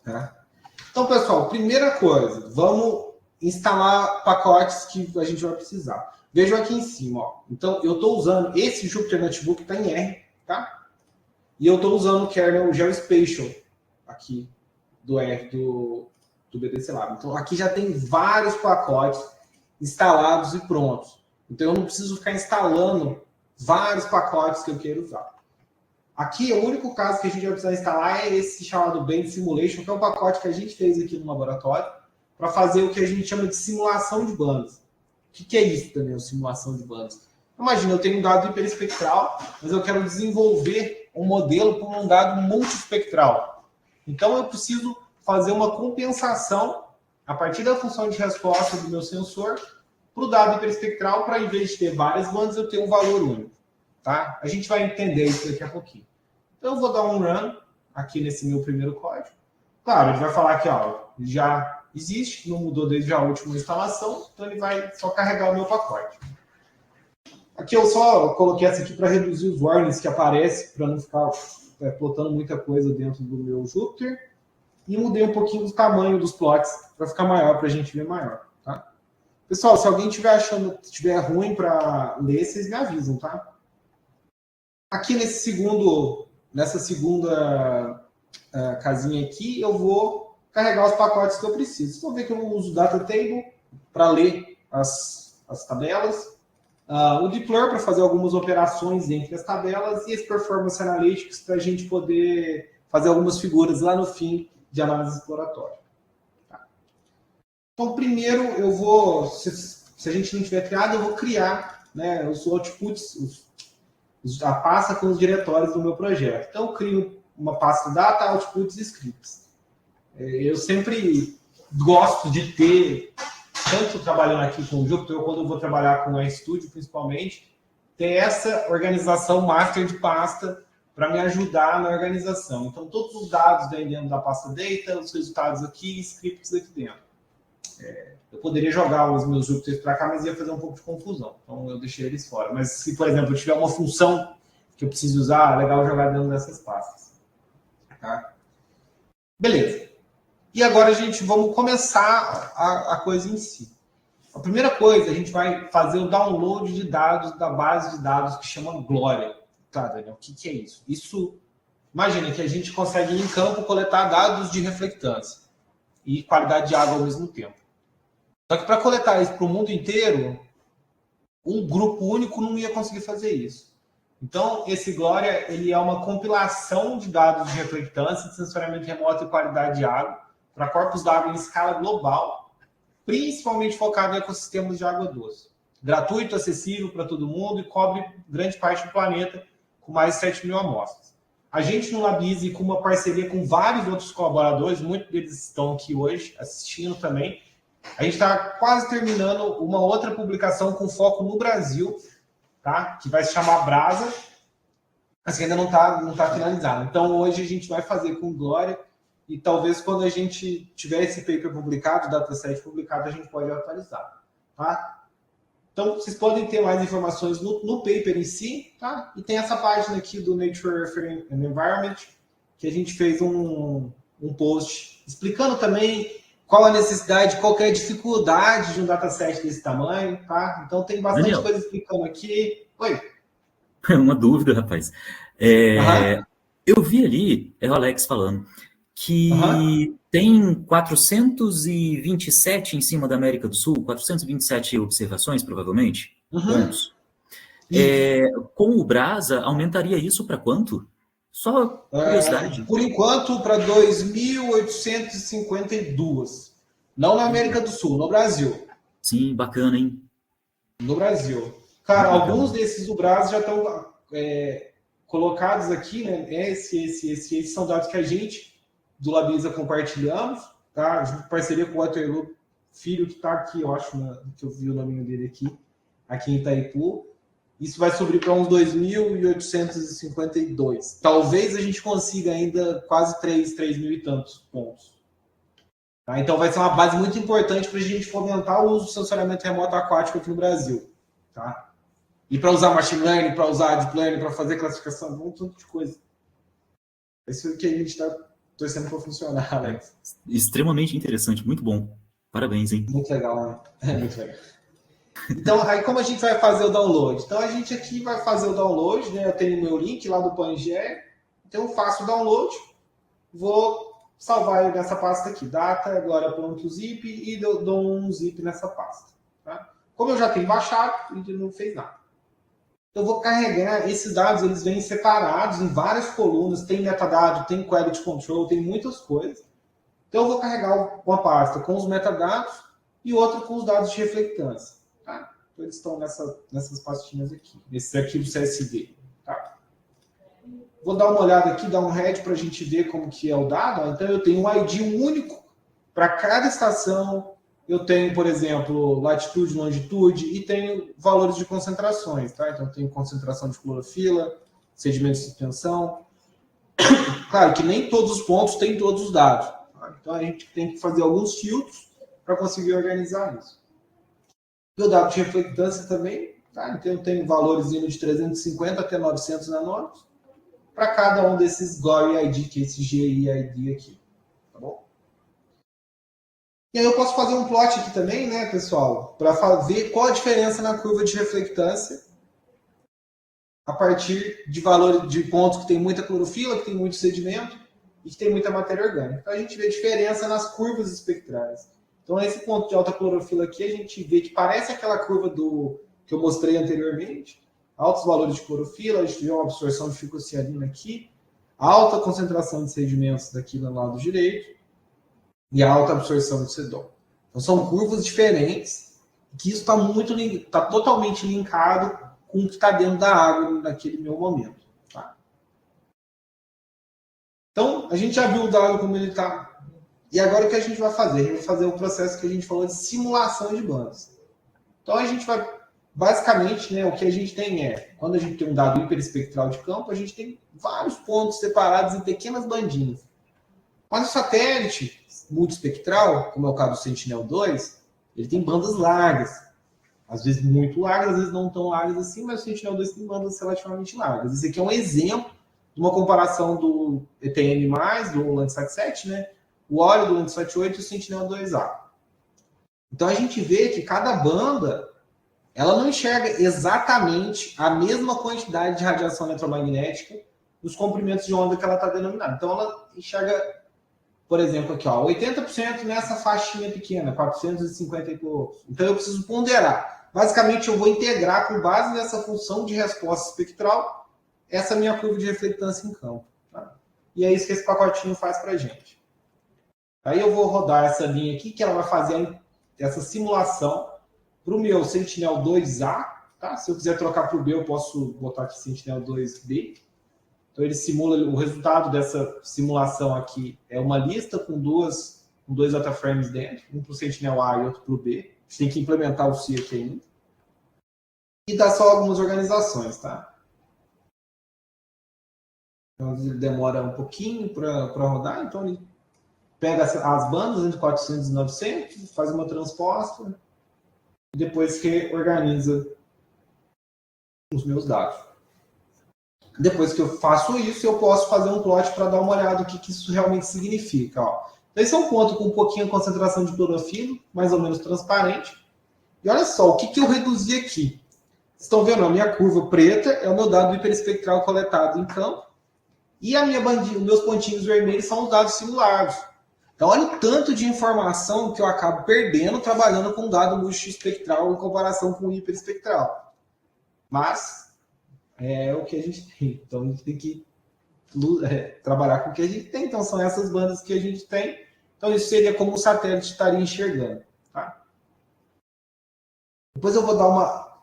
Tá? Então, pessoal, primeira coisa, vamos instalar pacotes que a gente vai precisar. Vejam aqui em cima, ó. Então, eu estou usando esse Jupyter Notebook, está em R, tá? E eu estou usando o kernel Geospatial aqui do R do BTC Lab. Então, aqui já tem vários pacotes instalados e prontos. Então, eu não preciso ficar instalando vários pacotes que eu quero usar. Aqui, o único caso que a gente vai precisar instalar é esse chamado Band Simulation, que é um pacote que a gente fez aqui no laboratório para fazer o que a gente chama de simulação de bandas. O que é isso também, a simulação de bandas? Imagina, eu tenho um dado hiperespectral, mas eu quero desenvolver um modelo para um dado multiespectral. Então, eu preciso fazer uma compensação a partir da função de resposta do meu sensor para o dado hiperespectral, para em vez de ter várias bandas, eu ter um valor único. Tá? A gente vai entender isso daqui a pouquinho. Então, eu vou dar um run aqui nesse meu primeiro código. Claro, ele vai falar que ó, já existe, não mudou desde a última instalação, então ele vai só carregar o meu pacote. Aqui eu só coloquei essa aqui para reduzir os warnings que aparecem, para não ficar plotando muita coisa dentro do meu Jupyter. E mudei um pouquinho o tamanho dos plots para ficar maior, para a gente ver maior. Tá? Pessoal, se alguém estiver ruim para ler, vocês me avisam, tá? Aqui nessa segunda casinha aqui, eu vou carregar os pacotes que eu preciso. Vocês vão ver que eu uso o Data Table para ler as tabelas, o Deploy para fazer algumas operações entre as tabelas e esse Performance Analytics para a gente poder fazer algumas figuras lá no fim de análise exploratória. Tá? Então, primeiro eu vou, se a gente não tiver criado, eu vou criar, né, os outputs, a pasta com os diretórios do meu projeto. Então, eu crio uma pasta data, outputs e scripts. Eu sempre gosto de ter, tanto trabalhando aqui com o Jupyter, ou quando eu vou trabalhar com o RStudio, principalmente, ter essa organização master de pasta para me ajudar na organização. Então, todos os dados dentro da pasta data, os resultados aqui, scripts aqui dentro. Eu poderia jogar os meus Jupyters para cá, mas ia fazer um pouco de confusão. Então, eu deixei eles fora. Mas se, por exemplo, eu tiver uma função que eu preciso usar, é legal jogar dentro dessas pastas. Tá? Beleza. E agora, vamos começar a coisa em si. A primeira coisa, a gente vai fazer o download de dados da base de dados que chama Glória. Tá, Daniel? O que é isso? Isso, imagina que a gente consegue ir em campo coletar dados de reflectância e qualidade de água ao mesmo tempo. Só que para coletar isso para o mundo inteiro, um grupo único não ia conseguir fazer isso. Então, esse Glória, ele é uma compilação de dados de reflectância, de sensoriamento remoto e qualidade de água para corpos d'água em escala global, principalmente focado em ecossistemas de água doce. Gratuito, acessível para todo mundo e cobre grande parte do planeta com mais de 7 mil amostras. A gente no LabEasy, com uma parceria com vários outros colaboradores, muitos deles estão aqui hoje assistindo também, a gente está quase terminando uma outra publicação com foco no Brasil, tá? Que vai se chamar Brasa, mas que ainda não tá finalizada. Então, hoje a gente vai fazer com Glória e talvez quando a gente tiver esse paper publicado, o dataset publicado, a gente pode atualizar, tá? Então, vocês podem ter mais informações no paper em si, tá? E tem essa página aqui do Nature Reference and Environment, que a gente fez um post explicando também qual a necessidade, qual que é a dificuldade de um dataset desse tamanho, tá? Então, tem bastante Daniel, coisa explicando aqui. Oi? uma dúvida, rapaz. Eu vi ali, é o Alex falando, que tem 427 em cima da América do Sul, 427 observações, provavelmente, pontos. Com o Brasa, aumentaria isso para quanto? Só curiosidade. Por enquanto, para 2.852. Não na América do Sul, no Brasil. Sim, bacana, hein? No Brasil. Cara, alguns desses do Brasa já estão colocados aqui, né? Esses são dados que a gente, do LabEasy, compartilhamos, tá? Junto com parceria com o Waterloo Filho, que está aqui, eu acho, que eu vi o nome dele aqui em Itaipu. Isso vai subir para uns 2.852. Talvez a gente consiga ainda quase 3 mil e tantos pontos. Tá? Então vai ser uma base muito importante para a gente fomentar o uso do sensoriamento remoto aquático aqui no Brasil. Tá? E para usar machine learning, para usar deep learning, para fazer classificação, um monte de coisa. É isso que a gente está torcendo para funcionar, Alex. Extremamente interessante, muito bom. Parabéns, hein? Muito legal, né? É muito legal. Então, aí como a gente vai fazer o download? Então, a gente aqui vai fazer o download, né? Eu tenho meu link lá do PanGE, então eu faço o download, vou salvar ele nessa pasta aqui, data, glória.zip, e dou um zip nessa pasta. Tá? Como eu já tenho baixado, ele não fez nada. Eu vou carregar esses dados, eles vêm separados em várias colunas, tem metadado, tem quality control, tem muitas coisas. Então eu vou carregar uma pasta com os metadados e outra com os dados de reflectância. Tá? Então eles estão nessas pastinhas aqui, nesses arquivos CSV. Tá? Vou dar uma olhada aqui, dar um head para a gente ver como que é o dado. Então eu tenho um ID único para cada estação. Eu tenho, por exemplo, latitude, longitude e tenho valores de concentrações. Tá? Então eu tenho concentração de clorofila, sedimento de suspensão. Claro que nem todos os pontos têm todos os dados. Tá? Então a gente tem que fazer alguns filtros para conseguir organizar isso. E o dado de reflectância também. Tá? Então eu tenho valores indo de 350 até 900 nanômetros para cada um desses GOR ID, que é esse GIID aqui. Tá bom? E aí eu posso fazer um plot aqui também, né, pessoal, para ver qual a diferença na curva de reflectância a partir de valores de pontos que tem muita clorofila, que tem muito sedimento e que tem muita matéria orgânica. Então a gente vê diferença nas curvas espectrais. Então esse ponto de alta clorofila aqui, a gente vê que parece aquela curva que eu mostrei anteriormente. Altos valores de clorofila, a gente vê uma absorção de ficocianina aqui, alta concentração de sedimentos daqui no lado direito, e a alta absorção de sedol. Então são curvas diferentes, que isso está totalmente linkado com o que está dentro da água naquele meu momento. Tá? Então, a gente já viu o dado como ele está. E agora o que a gente vai fazer? A gente vai fazer o processo que a gente falou de simulação de bandas. Então a gente vai, basicamente, né, o que a gente tem é, quando a gente tem um dado hiperespectral de campo, a gente tem vários pontos separados em pequenas bandinhas. Mas o satélite multiespectral, como é o caso do Sentinel-2, ele tem bandas largas. Às vezes muito largas, às vezes não tão largas assim, mas o Sentinel-2 tem bandas relativamente largas. Esse aqui é um exemplo de uma comparação do ETN+, do Landsat 7, né? O Orion do Landsat 8 e o Sentinel-2A. Então a gente vê que cada banda ela não enxerga exatamente a mesma quantidade de radiação eletromagnética nos comprimentos de onda que ela está denominando. Então ela enxerga, por exemplo, aqui, ó, 80% nessa faixinha pequena, 450 e poucos. Então eu preciso ponderar. Basicamente, eu vou integrar com base nessa função de resposta espectral essa minha curva de reflectância em campo. Tá? E é isso que esse pacotinho faz para a gente. Aí eu vou rodar essa linha aqui, que ela vai fazer essa simulação para o meu Sentinel-2A. Tá? Se eu quiser trocar para o B, eu posso botar aqui Sentinel-2B. Então ele simula, o resultado dessa simulação aqui é uma lista com dois dataframes dentro, um para o Sentinel-A e outro para o B. A gente tem que implementar o C aqui ainda. E dá só algumas organizações, tá? Então ele demora um pouquinho para rodar, então ele pega as bandas entre 400 e 900, faz uma transposta e depois reorganiza os meus dados. Depois que eu faço isso, eu posso fazer um plot para dar uma olhada no que isso realmente significa. Ó. Então, esse é um ponto com um pouquinho de concentração de clorofila, mais ou menos transparente. E olha só, o que eu reduzi aqui? Vocês estão vendo? A minha curva preta é o meu dado hiperespectral coletado em campo. E a minha bandinha, os meus pontinhos vermelhos são os dados simulados. Então, olha o tanto de informação que eu acabo perdendo trabalhando com dado multiespectral em comparação com o hiperespectral. Mas é o que a gente tem. Então, a gente tem que trabalhar com o que a gente tem. Então, são essas bandas que a gente tem. Então, isso seria como o satélite estaria enxergando. Tá? Depois eu vou dar uma...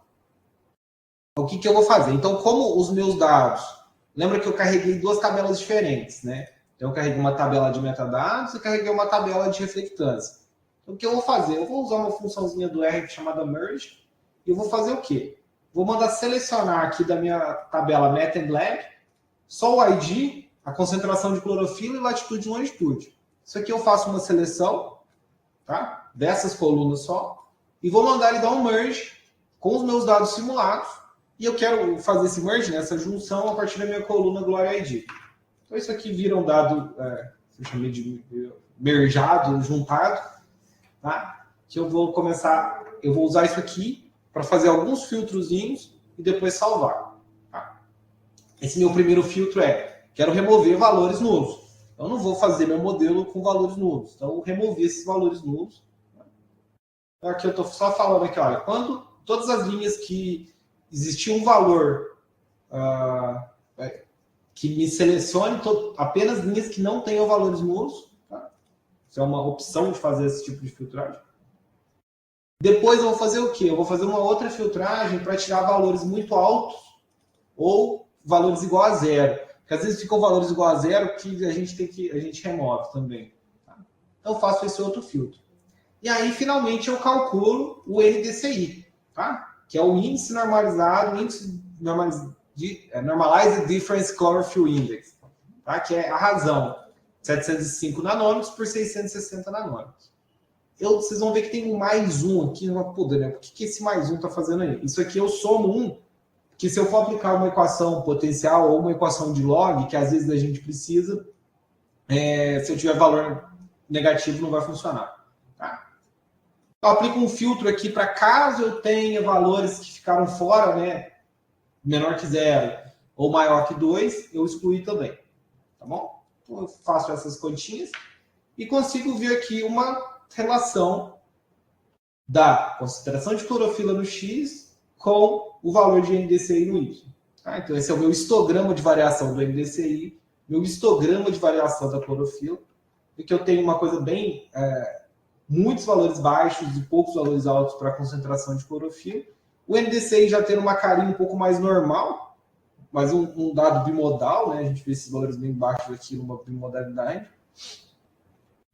O que eu vou fazer? Então, como os meus dados... Lembra que eu carreguei duas tabelas diferentes, né? Então, eu carreguei uma tabela de metadados e carreguei uma tabela de reflectância. Então, o que eu vou fazer? Eu vou usar uma funçãozinha do R chamada merge. E eu vou fazer o quê? Vou mandar selecionar aqui da minha tabela Met and Lag só o ID, a concentração de clorofila e latitude e longitude. Isso aqui eu faço uma seleção, tá? Dessas colunas só. E vou mandar ele dar um merge com os meus dados simulados. E eu quero fazer esse merge, né, essa junção, a partir da minha coluna Glory ID. Então, isso aqui vira um dado eu chamei de mergeado, juntado, tá? Que eu vou usar isso aqui para fazer alguns filtrozinhos e depois salvar. Tá? Esse meu primeiro filtro quero remover valores nulos. Eu não vou fazer meu modelo com valores nulos. Então, eu removi esses valores nulos. Então, aqui eu estou só falando aqui, olha, quando todas as linhas que existia um valor que me selecione apenas linhas que não tenham valores nulos. Tá? Isso é uma opção de fazer esse tipo de filtragem. Depois eu vou fazer o quê? Eu vou fazer uma outra filtragem para tirar valores muito altos ou valores igual a zero. Porque às vezes ficam valores igual a zero que a gente remove também. Tá? Então eu faço esse outro filtro. E aí, finalmente, eu calculo o NDCI, tá? Que é o índice normalizado, Normalized Difference Chlorophyll Index, tá? Que é a razão, 705 nanômetros por 660 nanômetros. Vocês vão ver que tem um mais um aqui, né? Por que esse mais um está fazendo aí? Isso aqui eu somo um, que se eu for aplicar uma equação potencial ou uma equação de log, que às vezes a gente precisa, se eu tiver valor negativo não vai funcionar. Tá? Eu aplico um filtro aqui para caso eu tenha valores que ficaram fora, né? Menor que 0 ou maior que 2, eu excluí também. Tá bom? Então eu faço essas continhas e consigo ver aqui uma relação da concentração de clorofila no X com o valor de NDCI no Y. Tá? Então esse é o meu histograma de variação do NDCI, meu histograma de variação da clorofila, e que eu tenho uma coisa bem... muitos valores baixos e poucos valores altos para a concentração de clorofila. O NDCI já tem uma carinha um pouco mais normal, mas um dado bimodal, né? A gente vê esses valores bem baixos aqui numa bimodalidade.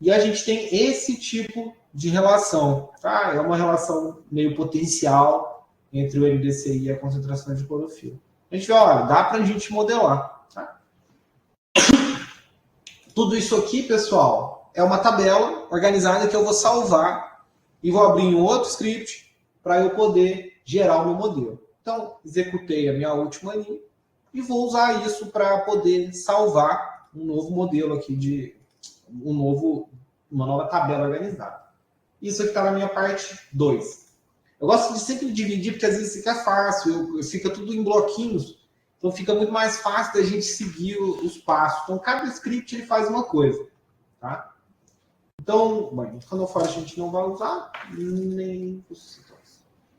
E a gente tem esse tipo de relação. Tá? É uma relação meio potencial entre o NDCI e a concentração de clorofila. A gente vê, olha, dá para a gente modelar. Tá? Tudo isso aqui, pessoal, é uma tabela organizada que eu vou salvar e vou abrir em outro script para eu poder gerar o meu modelo. Então, executei a minha última linha e vou usar isso para poder salvar um novo modelo aqui uma nova tabela organizada. Isso aqui está na minha parte 2. Eu gosto de sempre dividir, porque às vezes fica fácil, fica tudo em bloquinhos, então fica muito mais fácil da gente seguir os passos. Então, cada script ele faz uma coisa. Tá? Então, quando eu falo a gente não vai usar, nem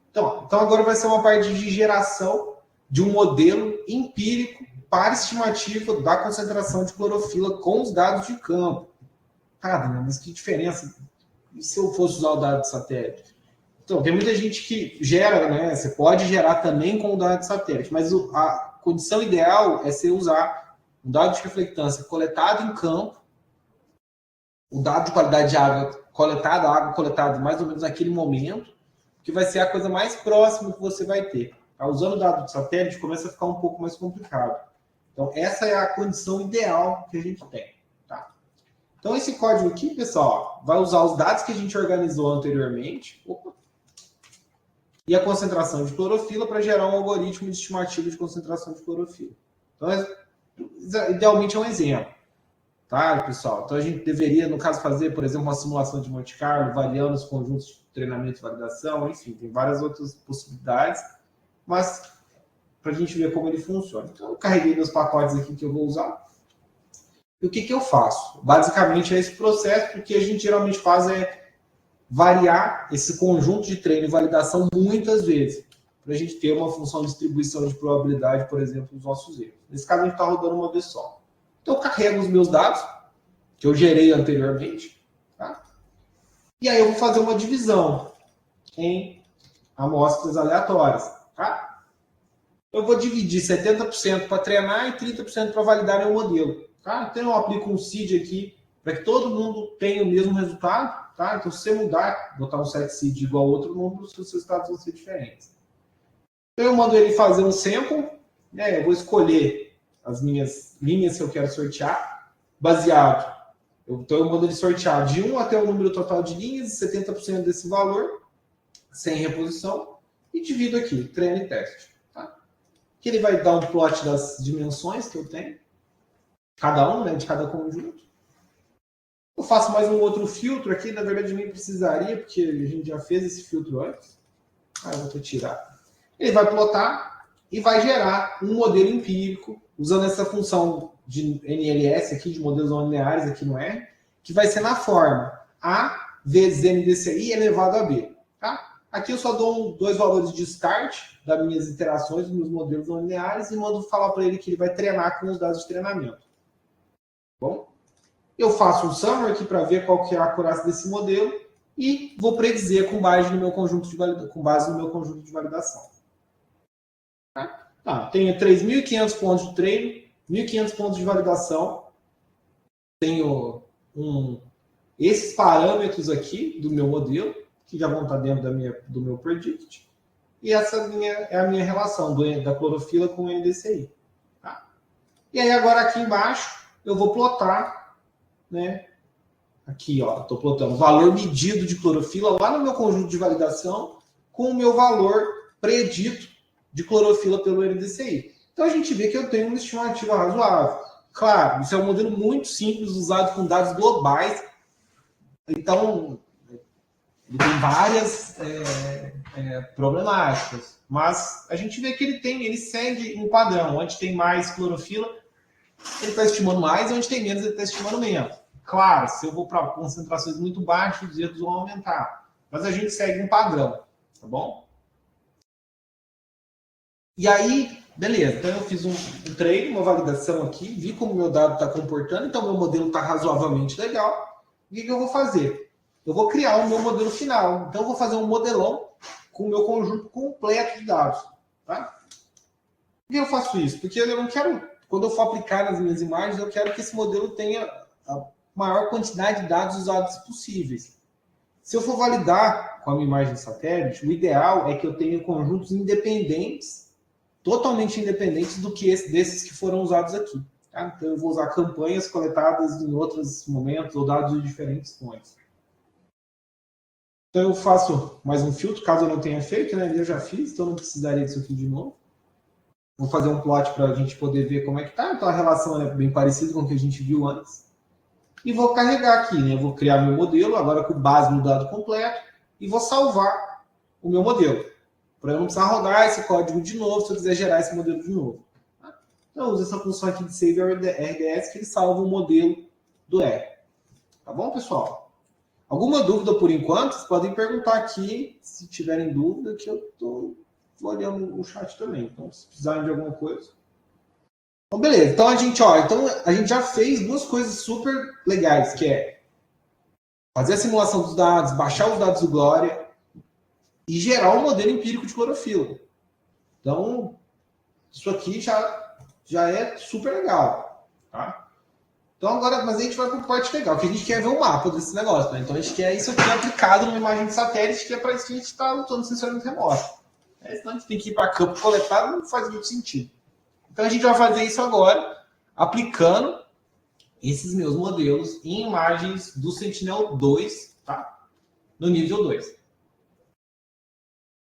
então agora vai ser uma parte de geração de um modelo empírico para estimativa da concentração de clorofila com os dados de campo. Cara, mas que diferença? E se eu fosse usar o dado de satélite? Então, tem muita gente que gera, né? Você pode gerar também com o dado de satélite, mas a condição ideal é você usar um dado de reflectância coletado em campo, o dado de qualidade de água coletada mais ou menos naquele momento, que vai ser a coisa mais próxima que você vai ter. Tá? Usando o dado de satélite, começa a ficar um pouco mais complicado. Então, essa é a condição ideal que a gente tem. Tá? Então, esse código aqui, pessoal, vai usar os dados que a gente organizou anteriormente e a concentração de clorofila para gerar um algoritmo de estimativa de concentração de clorofila. Então, idealmente é um exemplo. Tá, pessoal? Então, a gente deveria, no caso, fazer, por exemplo, uma simulação de Monte Carlo, variando os conjuntos de treinamento e validação, enfim, tem várias outras possibilidades, mas para a gente ver como ele funciona. Então, eu carreguei meus pacotes aqui que eu vou usar. E o que eu faço? Basicamente, é esse processo, porque a gente geralmente faz variar esse conjunto de treino e validação muitas vezes, para a gente ter uma função de distribuição de probabilidade, por exemplo, dos nossos erros. Nesse caso, a gente está rodando uma vez só. Então, eu carrego os meus dados, que eu gerei anteriormente, tá? E aí eu vou fazer uma divisão em amostras aleatórias. Tá? Eu vou dividir 70% para treinar e 30% para validar meu modelo. Tá? Então, eu aplico um seed aqui para que todo mundo tenha o mesmo resultado. Tá? Então, se você mudar, botar um set seed igual ao outro número, os seus resultados vão ser diferentes. Então, eu mando ele fazer um sample. Né? Eu vou escolher as minhas linhas que eu quero sortear, baseado. Então, eu mando ele sortear de 1 até o número total de linhas, 70% desse valor, sem reposição, e divido aqui, treino e teste. Tá? Que ele vai dar um plot das dimensões que eu tenho, cada um, né, de cada conjunto. Eu faço mais um outro filtro aqui, na verdade nem precisaria, porque a gente já fez esse filtro antes. Eu vou tirar. Ele vai plotar e vai gerar um modelo empírico, usando essa função de NLS aqui, de modelos não lineares aqui no R, que vai ser na forma A vezes MDCI elevado a B. Tá? Aqui eu só dou dois valores de start das minhas iterações, dos meus modelos não lineares, e mando falar para ele que ele vai treinar com os dados de treinamento. Bom, eu faço um summary aqui para ver qual que é a acurácia desse modelo e vou predizer com base no meu conjunto de validação. Tá, tenho 3.500 pontos de treino, 1.500 pontos de validação. Tenho esses parâmetros aqui do meu modelo, que já vão estar dentro do meu predict. E essa é a minha relação da clorofila com o NDCI. Tá? E aí agora aqui embaixo eu vou plotar, né? Aqui, ó, estou plotando o valor medido de clorofila lá no meu conjunto de validação com o meu valor predito de clorofila pelo NDCI. Então a gente vê que eu tenho uma estimativa razoável. Claro, isso é um modelo muito simples, usado com dados globais. Então, ele tem várias problemáticas. Mas a gente vê que ele segue um padrão. Onde tem mais clorofila, ele está estimando mais, e onde tem menos, ele está estimando menos. Claro, se eu vou para concentrações muito baixas, os erros vão aumentar. Mas a gente segue um padrão, tá bom? E aí, beleza. Então eu fiz um treino, uma validação aqui, vi como o meu dado está comportando, então meu modelo está razoavelmente legal. O que eu vou fazer? Eu vou criar o meu modelo final. Então eu vou fazer um modelão com o meu conjunto completo de dados. Tá? Por que eu faço isso? Porque eu não quero, quando eu for aplicar nas minhas imagens, eu quero que esse modelo tenha a maior quantidade de dados usados possíveis. Se eu for validar com a minha imagem de satélite, o ideal é que eu tenha conjuntos independentes, totalmente independentes do que desses que foram usados aqui. Tá? Então eu vou usar campanhas coletadas em outros momentos ou dados de diferentes fontes. Então eu faço mais um filtro, caso eu não tenha feito, né? Eu já fiz, então não precisaria disso aqui de novo. Vou fazer um plot para a gente poder ver como é que está. Então a relação é bem parecida com o que a gente viu antes. E vou carregar aqui, né? Vou criar meu modelo, agora com base no dado completo, e vou salvar o meu modelo. Para eu não precisar rodar esse código de novo, se eu quiser gerar esse modelo de novo. Então eu uso essa função aqui de Save RDS, que ele salva o modelo do R. Tá bom, pessoal? Alguma dúvida por enquanto? Vocês podem perguntar aqui, se tiverem dúvida, que eu estou olhando o chat também. Então, se precisarem de alguma coisa. Então, beleza. Então a gente já fez duas coisas super legais, que é fazer a simulação dos dados, baixar os dados do Glória e gerar um modelo empírico de clorofila. Então, isso aqui já é super legal. Tá? Então, agora, mas a gente vai para o parte legal, que a gente quer ver o mapa desse negócio. Né? Então, a gente quer isso aqui aplicado numa imagem de satélite, que é para isso que a gente está lutando sensoramento remoto. Senão a gente tem que ir para campo coletado, não faz muito sentido. Então, a gente vai fazer isso agora, aplicando esses meus modelos em imagens do Sentinel-2, tá? No nível 2.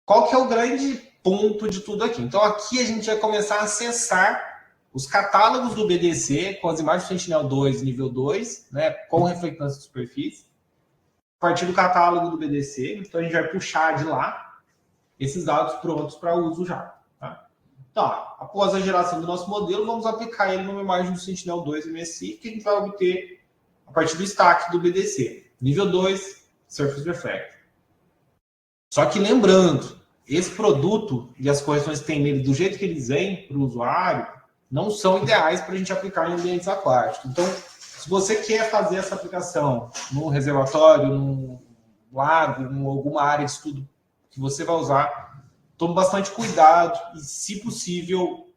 Qual que é o grande ponto de tudo aqui? Então, aqui a gente vai começar a acessar os catálogos do BDC com as imagens do Sentinel-2 nível 2, né, com reflectância de superfície, a partir do catálogo do BDC. Então, a gente vai puxar de lá esses dados prontos para uso já. Tá? Então, após a geração do nosso modelo, vamos aplicar ele numa imagem do Sentinel-2 MSI, que a gente vai obter a partir do stack do BDC. Nível 2, Surface Reflector. Só que lembrando, esse produto e as correções que tem nele, do jeito que eles vêm para o usuário, não são ideais para a gente aplicar em ambientes aquáticos. Então, se você quer fazer essa aplicação num reservatório, num lago, em alguma área de estudo que você vai usar, tome bastante cuidado e, se possível,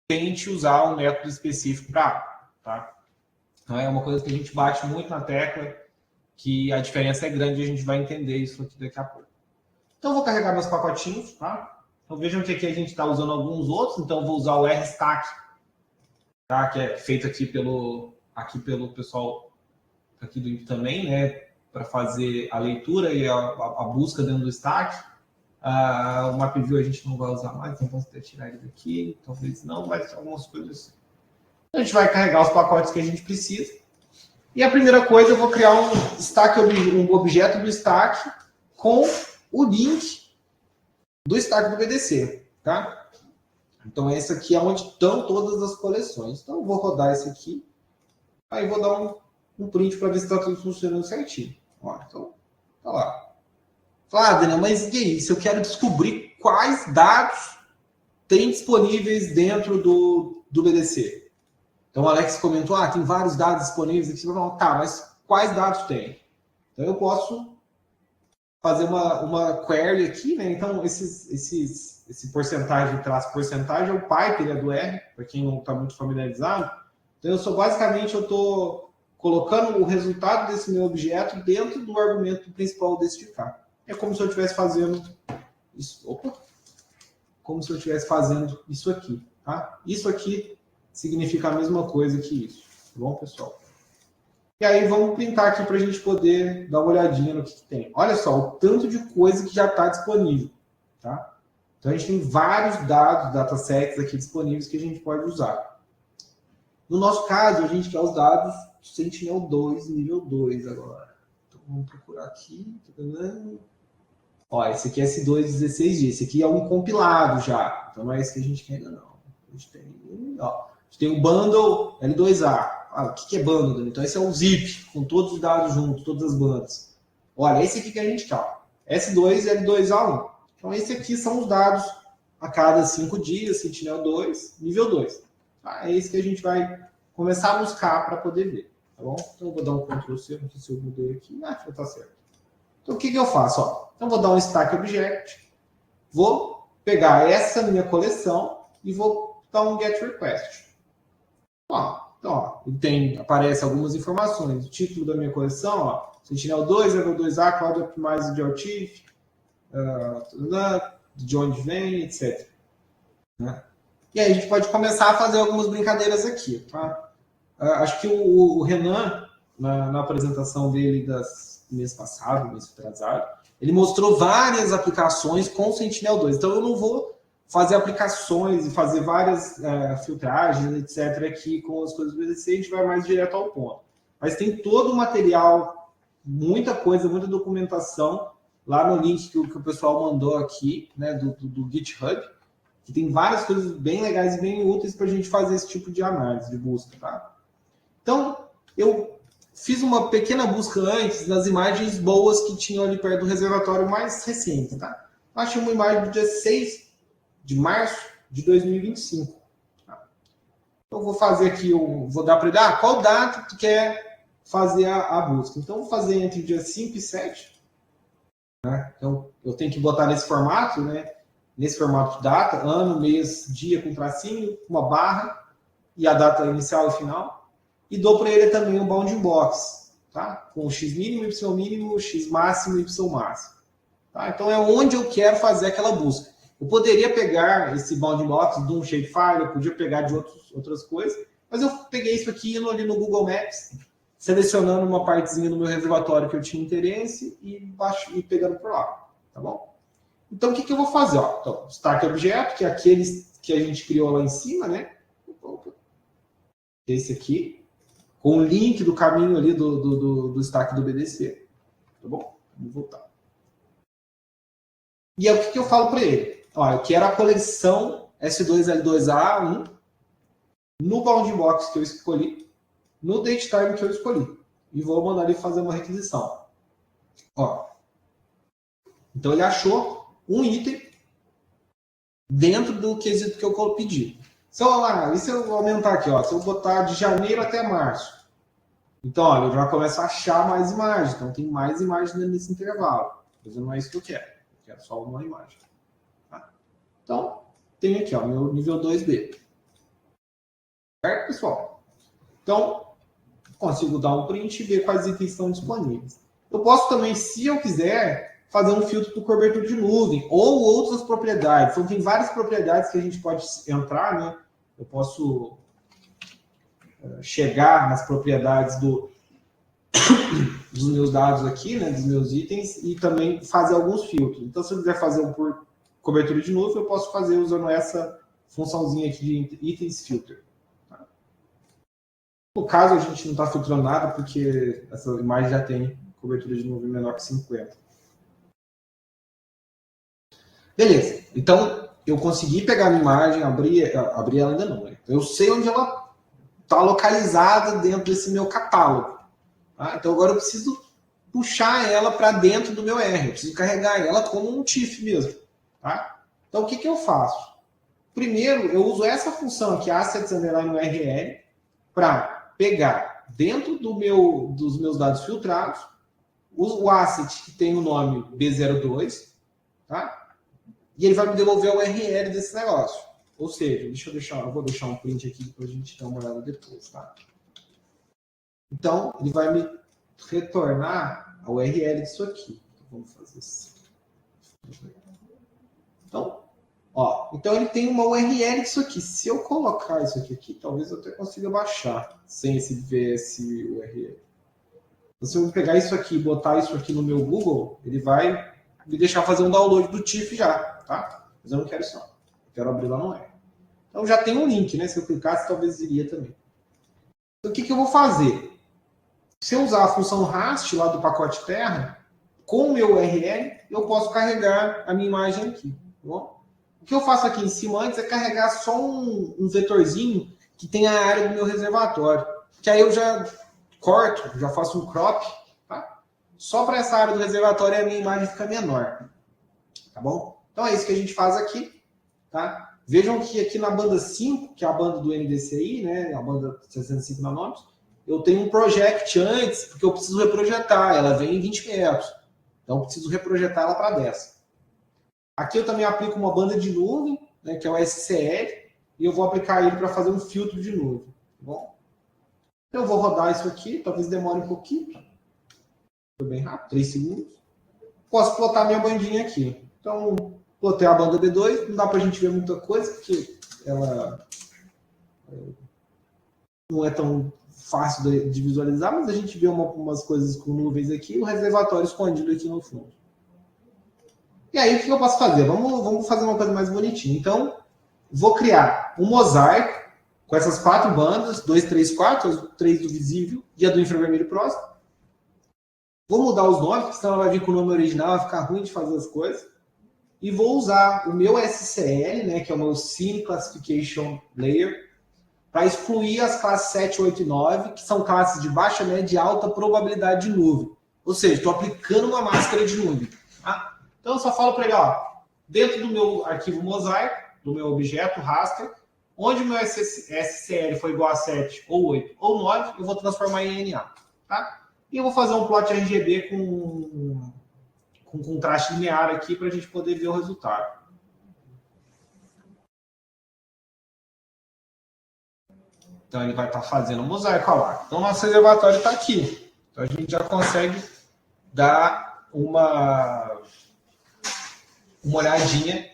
tente usar um método específico para água. Tá? Então, é uma coisa que a gente bate muito na tecla, que a diferença é grande e a gente vai entender isso aqui daqui a pouco. Então, eu vou carregar meus pacotinhos, tá? Então, vejam que aqui a gente está usando alguns outros. Então, eu vou usar o RStack, tá? Que é feito aqui pelo pessoal aqui do IP também, né? Para fazer a leitura e a busca dentro do stack. O MapView a gente não vai usar mais, então vamos até tirar ele daqui. Talvez não, mas algumas coisas. A gente vai carregar os pacotes que a gente precisa. E a primeira coisa, eu vou criar um objeto do stack com o link do stack do BDC, tá? Então, esse aqui é onde estão todas as coleções. Então, eu vou rodar esse aqui. Aí, vou dar um print para ver se está tudo funcionando certinho. Ó, então, tá lá. Fala, Daniel, mas e aí? Se eu quero descobrir quais dados tem disponíveis dentro do BDC. Então, o Alex comentou, tem vários dados disponíveis aqui. Tá, mas quais dados tem? Então, eu posso fazer uma query aqui, né? Então, esse porcentagem, traço porcentagem, é o Python, ele é do R, para quem não está muito familiarizado. Então, eu estou colocando o resultado desse meu objeto dentro do argumento principal desse ficar. É como se eu estivesse fazendo isso. Como se eu estivesse fazendo isso aqui, tá? Isso aqui significa a mesma coisa que isso, tá bom, pessoal? E aí vamos printar aqui para a gente poder dar uma olhadinha no que tem. Olha só, o tanto de coisa que já está disponível, tá? Então a gente tem vários dados, datasets aqui disponíveis que a gente pode usar. No nosso caso, a gente quer os dados Sentinel-2, nível 2 agora. Então vamos procurar aqui. Ó, esse aqui é S2 16 dias. Esse aqui é um compilado já. Então não é esse que a gente quer ainda não. A gente tem o bundle L2A. O que é bundle? Então esse é o zip, com todos os dados juntos, todas as bandas. Olha, esse aqui que a gente quer. S2 L2A1. Então esse aqui são os dados a cada 5 dias, Sentinel-2, nível 2. É esse que a gente vai começar a buscar para poder ver. Tá bom? Então eu vou dar um Ctrl+C, não sei se eu mudei aqui. Já tá certo. Então, o que eu faço? Então, vou dar um stack object, vou pegar essa minha coleção e vou dar um get request. Aparece algumas informações. O título da minha coleção, Sentinel-2, Level2A, Cloud Optimized Geotiff, de onde vem, etc. Né? E aí a gente pode começar a fazer algumas brincadeiras aqui. Tá? Acho que o Renan, na apresentação dele mês passado, mês atrasado, ele mostrou várias aplicações com Sentinel-2. Então, eu não vou fazer aplicações e fazer várias filtragens, etc., aqui com as coisas do BDC, a gente vai mais direto ao ponto. Mas tem todo o material, muita coisa, muita documentação, lá no link que o pessoal mandou aqui, né, do GitHub, que tem várias coisas bem legais e bem úteis para a gente fazer esse tipo de análise, de busca. Tá? Então, eu fiz uma pequena busca antes nas imagens boas que tinham ali perto do reservatório mais recente, tá? Eu achei uma imagem do dia 6 de março de 2025. Tá? Eu vou fazer aqui, vou dar para ele, qual data tu quer fazer a busca? Então, eu vou fazer entre dia 5 e 7. Né? Então, eu tenho que botar nesse formato, né? Nesse formato de data, ano, mês, dia com tracinho, uma barra e a data inicial e final. E dou para ele também um bounding box, tá? Com x mínimo, y mínimo, x máximo e y máximo. Tá? Então, é onde eu quero fazer aquela busca. Eu poderia pegar esse bounding box de um shapefile, eu podia pegar de outras coisas, mas eu peguei isso aqui indo ali no Google Maps, selecionando uma partezinha do meu reservatório que eu tinha interesse e pegando por lá. Tá bom? Então, o que eu vou fazer? Então, stack objeto, que é aqueles que a gente criou lá em cima, né? Esse aqui. Com o link do caminho ali do stack do BDC. Tá bom? Vamos voltar. E aí, o que eu falo para ele? Eu quero a coleção S2L2A1 no bounding box que eu escolhi, no date time que eu escolhi. E vou mandar ele fazer uma requisição. Então, ele achou um item dentro do quesito que eu pedi. E se eu aumentar aqui, se eu botar de janeiro até março? Então, olha, eu já começo a achar mais imagens. Então, tem mais imagens nesse intervalo. Mas não é isso que eu quero. Eu quero só uma imagem. Tá? Então, tem aqui, meu nível 2B. Certo, pessoal? Então, consigo dar um print e ver quais itens estão disponíveis. Eu posso também, se eu quiser, fazer um filtro por cobertura de nuvem ou outras propriedades. Então, tem várias propriedades que a gente pode entrar, né? Eu posso chegar nas propriedades dos meus dados aqui, né, dos meus itens, e também fazer alguns filtros. Então, se eu quiser fazer um por cobertura de nuvem, eu posso fazer usando essa funçãozinha aqui de itens filter. Tá? No caso, a gente não está filtrando nada, porque essa imagem já tem cobertura de nuvem menor que 50. Beleza. Então, eu consegui pegar a minha imagem, abrir ela ainda não. Né? Eu sei onde ela está localizada dentro desse meu catálogo. Tá? Então, agora eu preciso puxar ela para dentro do meu R. Eu preciso carregar ela como um TIFF mesmo. Tá? Então, o que eu faço? Primeiro, eu uso essa função aqui, assets_url, para pegar dentro dos meus dados filtrados o asset que tem o nome B02, tá? E ele vai me devolver a URL desse negócio. Ou seja, eu vou deixar um print aqui para a gente dar uma olhada depois, tá? Então, ele vai me retornar a URL disso aqui. Então, vamos fazer assim. Então ele tem uma URL disso aqui. Se eu colocar isso aqui, talvez eu até consiga baixar sem esse VS URL. Se eu pegar isso aqui e botar isso aqui no meu Google, ele vai me deixar fazer um download do TIFF já, tá? Mas eu não quero isso não. Eu quero abrir lá no R. Então já tem um link, né? Se eu clicasse, talvez iria também. Então o que eu vou fazer? Se eu usar a função RAST lá do pacote Terra, com o meu URL, eu posso carregar a minha imagem aqui, tá bom? O que eu faço aqui em cima antes é carregar só um vetorzinho que tem a área do meu reservatório. Que aí eu já corto, já faço um crop, tá? Só para essa área do reservatório a minha imagem fica menor. Tá bom? Então é isso que a gente faz aqui, tá? Vejam que aqui na banda 5, que é a banda do NDCI, né? A banda 65 nanômetros, eu tenho um project antes, porque eu preciso reprojetar. Ela vem em 20 metros. Então eu preciso reprojetar ela para 10. Aqui eu também aplico uma banda de nuvem, né, que é o SCL, e eu vou aplicar ele para fazer um filtro de nuvem. Tá bom? Eu vou rodar isso aqui, talvez demore um pouquinho. Foi bem rápido, 3 segundos. Posso plotar minha bandinha aqui. Então, plotei a banda B2, não dá para a gente ver muita coisa, porque ela não é tão fácil de visualizar, mas a gente vê umas coisas com nuvens aqui, o reservatório escondido aqui no fundo. E aí, o que eu posso fazer? Vamos fazer uma coisa mais bonitinha. Então, vou criar um mosaico com essas 4 bandas, 2, 3, 4, as 3 do visível e a do infravermelho próximo. Vou mudar os nomes, porque senão ela vai vir com o nome original, vai ficar ruim de fazer as coisas. E vou usar o meu SCL, né, que é o meu Scene Classification Layer, para excluir as classes 7, 8 e 9, que são classes de baixa, média e alta probabilidade de nuvem. Ou seja, estou aplicando uma máscara de nuvem. Tá? Então, eu só falo para ele, ó, dentro do meu arquivo mosaico, do meu objeto raster, onde o meu SCL foi igual a 7, ou 8, ou 9, eu vou transformar em NA. Tá? E eu vou fazer um plot RGB com contraste linear aqui para a gente poder ver o resultado. Então, ele vai estar fazendo um mosaico lá. Então, nosso reservatório está aqui. Então, a gente já consegue dar uma olhadinha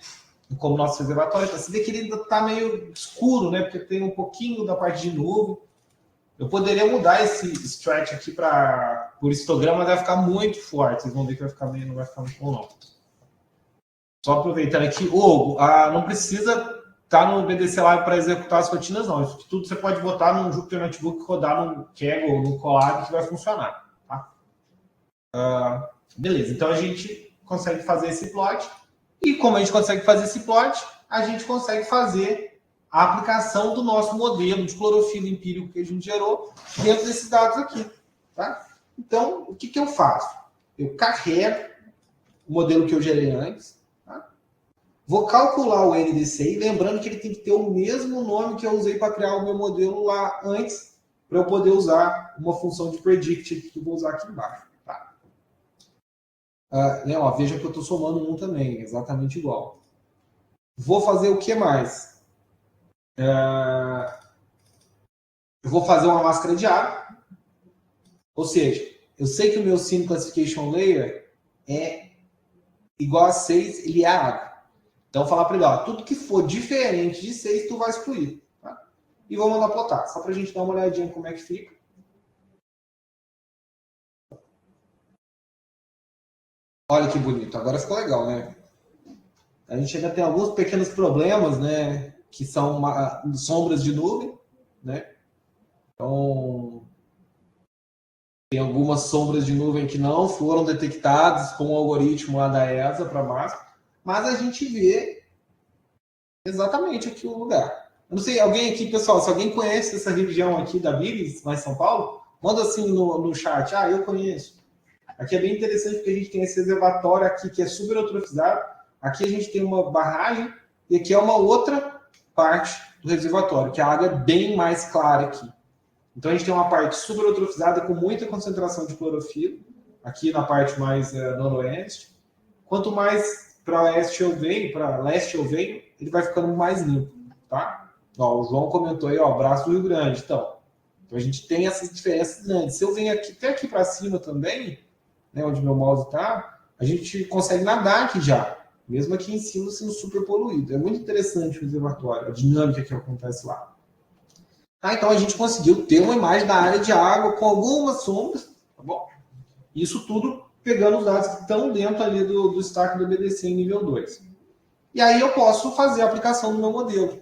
em como o nosso reservatório está. Você vê que ele ainda está meio escuro, né? Porque tem um pouquinho da parte de nuvem. Eu poderia mudar esse stretch aqui por histograma, mas vai ficar muito forte. Vocês vão ver que vai ficar meio, não vai ficar muito bom, não. Só aproveitando aqui, não precisa estar no BDC Live para executar as rotinas, não. Isso tudo você pode botar no Jupyter Notebook, rodar no Kaggle ou no Colab que vai funcionar. Tá? Beleza, então a gente consegue fazer esse plot. E como a gente consegue fazer esse plot, a gente consegue fazer a aplicação do nosso modelo de clorofila empírico que a gente gerou dentro desses dados aqui. Tá? Então, o que eu faço? Eu carrego o modelo que eu gerei antes, tá? Vou calcular o NDCI, lembrando que ele tem que ter o mesmo nome que eu usei para criar o meu modelo lá antes, para eu poder usar uma função de predict que eu vou usar aqui embaixo. Tá? Veja que eu estou somando um também, exatamente igual. Vou fazer o que mais? Eu vou fazer uma máscara de água, ou seja, eu sei que o meu Scene Classification Layer é igual a 6, ele é água. Então, eu vou falar para ele, tudo que for diferente de 6, tu vai excluir. Tá? E vou mandar plotar, só para a gente dar uma olhadinha como é que fica. Olha que bonito, agora ficou legal, né? A gente ainda tem alguns pequenos problemas, né? Que são sombras de nuvem, né? Então, tem algumas sombras de nuvem que não foram detectadas com o algoritmo lá da ESA para máscara, mas a gente vê exatamente aqui o lugar. Eu não sei, alguém aqui, pessoal, se alguém conhece essa região aqui da Bibis, lá em São Paulo, manda assim no chat. Ah, eu conheço. Aqui é bem interessante porque a gente tem esse reservatório aqui que é super eutrofizado. Aqui a gente tem uma barragem e aqui é uma outra parte do reservatório, que a água é bem mais clara aqui. Então a gente tem uma parte super eutrofizada com muita concentração de clorofila, aqui na parte mais noroeste. Quanto mais para leste eu venho, ele vai ficando mais limpo, tá? Ó, o João comentou aí, ó, braço do Rio Grande. Então a gente tem essas diferenças grandes. Se eu venho aqui, até aqui para cima também, né, onde meu mouse está, a gente consegue nadar aqui já, mesmo aqui em cima sendo super poluído. É muito interessante o reservatório, a dinâmica que acontece lá. Ah, então a gente conseguiu ter uma imagem da área de água com algumas sombras, tá bom? Isso tudo pegando os dados que estão dentro ali do stack do BDC em nível 2. E aí eu posso fazer a aplicação do meu modelo.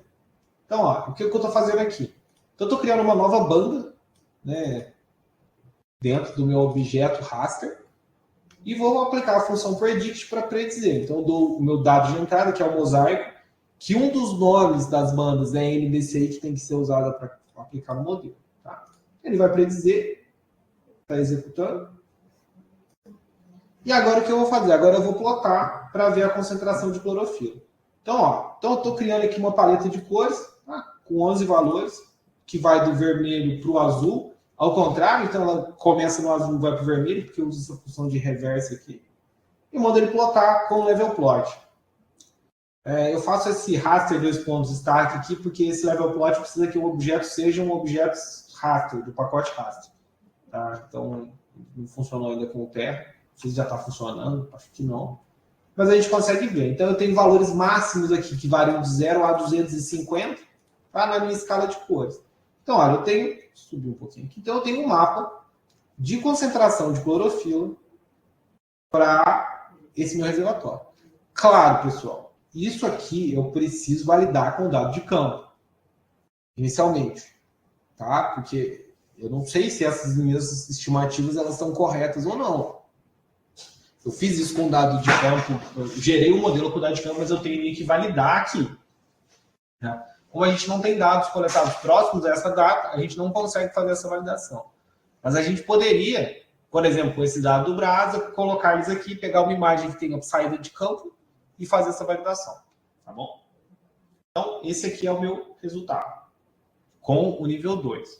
Então, ó, o que eu estou fazendo aqui? Então, eu estou criando uma nova banda, né, dentro do meu objeto raster, e vou aplicar a função predict para predizer. Então, eu dou o meu dado de entrada, que é o mosaico, que um dos nomes das bandas é NBCI, que tem que ser usada para aplicar no modelo. Tá? Ele vai predizer, está executando. E agora o que eu vou fazer? Agora eu vou plotar para ver a concentração de clorofila. Então, ó, eu estou criando aqui uma paleta de cores, tá? Com 11 valores, que vai do vermelho para o azul. Ao contrário, então ela começa no azul e vai para o vermelho, porque eu uso essa função de reverse aqui. E mando ele plotar com level plot. Eu faço esse raster 2 pontos start aqui, porque esse level plot precisa que o objeto seja um objeto raster, do pacote raster. Tá? Então, não funcionou ainda com o Terra. Não sei se já está funcionando, acho que não. Mas a gente consegue ver. Então, eu tenho valores máximos aqui, que variam de 0 a 250, tá? Na minha escala de cores. Então, olha, eu tenho... Subir um pouquinho aqui. Então, eu tenho um mapa de concentração de clorofila para esse meu reservatório. Claro, pessoal, isso aqui eu preciso validar com o dado de campo, inicialmente, tá? Porque eu não sei se essas minhas estimativas elas estão corretas ou não. Eu fiz isso com dado de campo, eu gerei um modelo com dado de campo, mas eu tenho que validar aqui. Né? Como a gente não tem dados coletados próximos a essa data, a gente não consegue fazer essa validação. Mas a gente poderia, por exemplo, com esse dado do Brasa, colocar eles aqui, pegar uma imagem que tenha saída de campo e fazer essa validação. Tá bom? Então, esse aqui é o meu resultado, com o nível 2.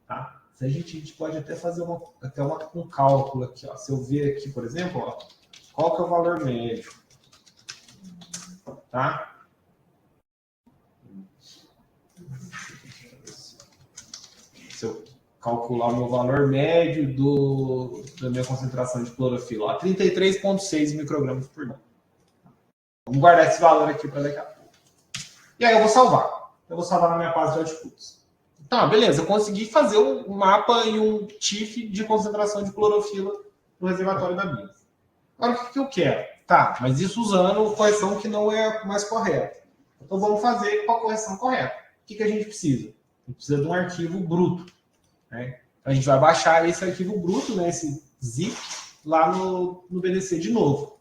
Tá? A gente pode até fazer um cálculo aqui. Ó. Se eu ver aqui, por exemplo, ó, qual que é o valor médio? Tá? Se eu calcular o meu valor médio da minha concentração de clorofila, 33,6 microgramas por litro. Vamos guardar esse valor aqui para daqui a pouco. E aí eu vou salvar. Eu vou salvar na minha base de outputs. Tá, beleza. Eu consegui fazer um mapa e um TIFF de concentração de clorofila no reservatório da BIOS. Agora, o que eu quero? Tá, mas isso usando correção que não é mais correta. Então, vamos fazer com a correção correta. O que a gente precisa? A gente precisa de um arquivo bruto. Né? A gente vai baixar esse arquivo bruto, né, esse zip, lá no BDC de novo.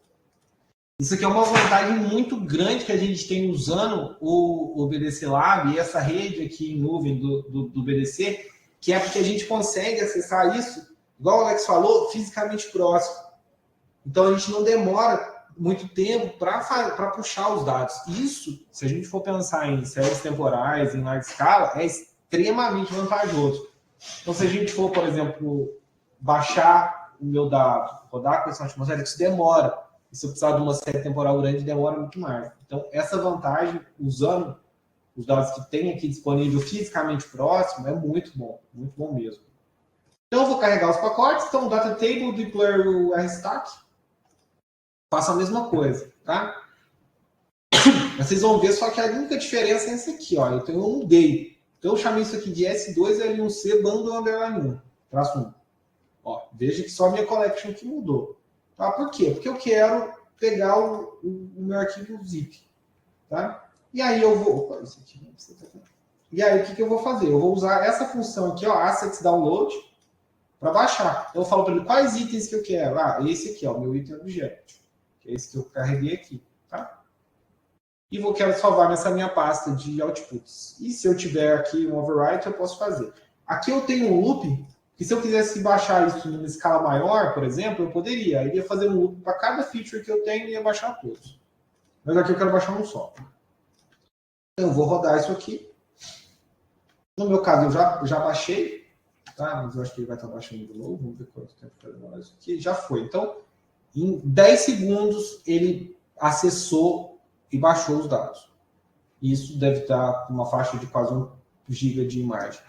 Isso aqui é uma vantagem muito grande que a gente tem usando o BDC Lab e essa rede aqui em nuvem do BDC, que é porque a gente consegue acessar isso, igual o Alex falou, fisicamente próximo. Então a gente não demora muito tempo para puxar os dados. Isso, se a gente for pensar em séries temporais, em larga escala, é extremamente vantajoso. Então, se a gente for, por exemplo, baixar o meu dado, rodar a correção atmosférica, isso demora. E se eu precisar de uma série temporal grande, demora muito mais. Então, essa vantagem, usando os dados que tem aqui disponível fisicamente próximo, é muito bom mesmo. Então, eu vou carregar os pacotes. Então, o data table, deploy o rstack, faço a mesma coisa, tá? Vocês vão ver só que a única diferença é essa aqui, ó. Eu tenho um day. Então, eu chamei isso aqui de S2L1C bando underline 1, traço 1. Ó, veja que só a minha collection que mudou. Tá? Por quê? Porque eu quero pegar o meu arquivo zip. Tá? E aí eu vou... Opa, isso aqui não precisa ter... E aí, o que eu vou fazer? Eu vou usar essa função aqui, ó, Assets Download, para baixar. Então, eu falo para ele quais itens que eu quero. Ah, esse aqui, ó, meu item objeto. Que é esse que eu carreguei aqui, tá? E quero salvar nessa minha pasta de outputs. E se eu tiver aqui um overwrite, eu posso fazer. Aqui eu tenho um loop, que se eu quisesse baixar isso numa escala maior, por exemplo, eu poderia. Eu iria fazer um loop para cada feature que eu tenho e ia baixar todos. Mas aqui eu quero baixar um só. Eu vou rodar isso aqui. No meu caso, eu já baixei. Tá? Mas eu acho que ele vai estar baixando de novo. Vamos ver quanto tempo vai demorar isso aqui. Já foi. Então, em 10 segundos, ele acessou e baixou os dados. Isso deve estar com uma faixa de quase 1 GB de imagem.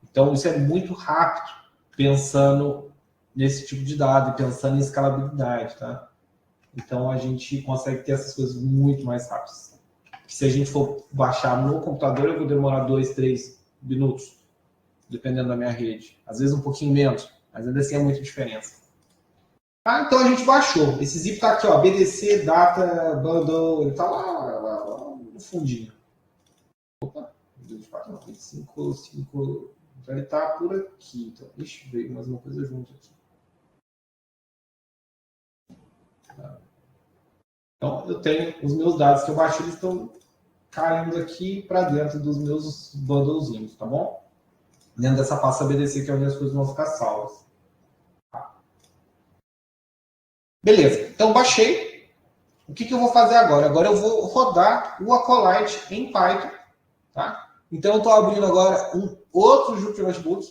Então, isso é muito rápido, pensando nesse tipo de dado e pensando em escalabilidade, tá? Então, a gente consegue ter essas coisas muito mais rápidas. Se a gente for baixar no computador, eu vou demorar 2, 3 minutos, dependendo da minha rede. Às vezes um pouquinho menos, mas ainda assim é muita diferença. Ah, então a gente baixou. Esse zip está aqui, ó, BDC, Data, Bundle, ele está lá no fundinho. Opa, 24, não, 25, 5... Então ele está por aqui. Então, ixi, veio mais uma coisa junto aqui. Então, eu tenho os meus dados que eu baixei, eles estão caindo aqui para dentro dos meus bundlezinhos, tá bom? Dentro dessa pasta BDC, que é onde as coisas vão ficar salvas. Tá. Beleza, então baixei. O que eu vou fazer agora? Agora eu vou rodar o Acolyte em Python, tá? Então eu estou abrindo agora um outro Jupyter Notebook,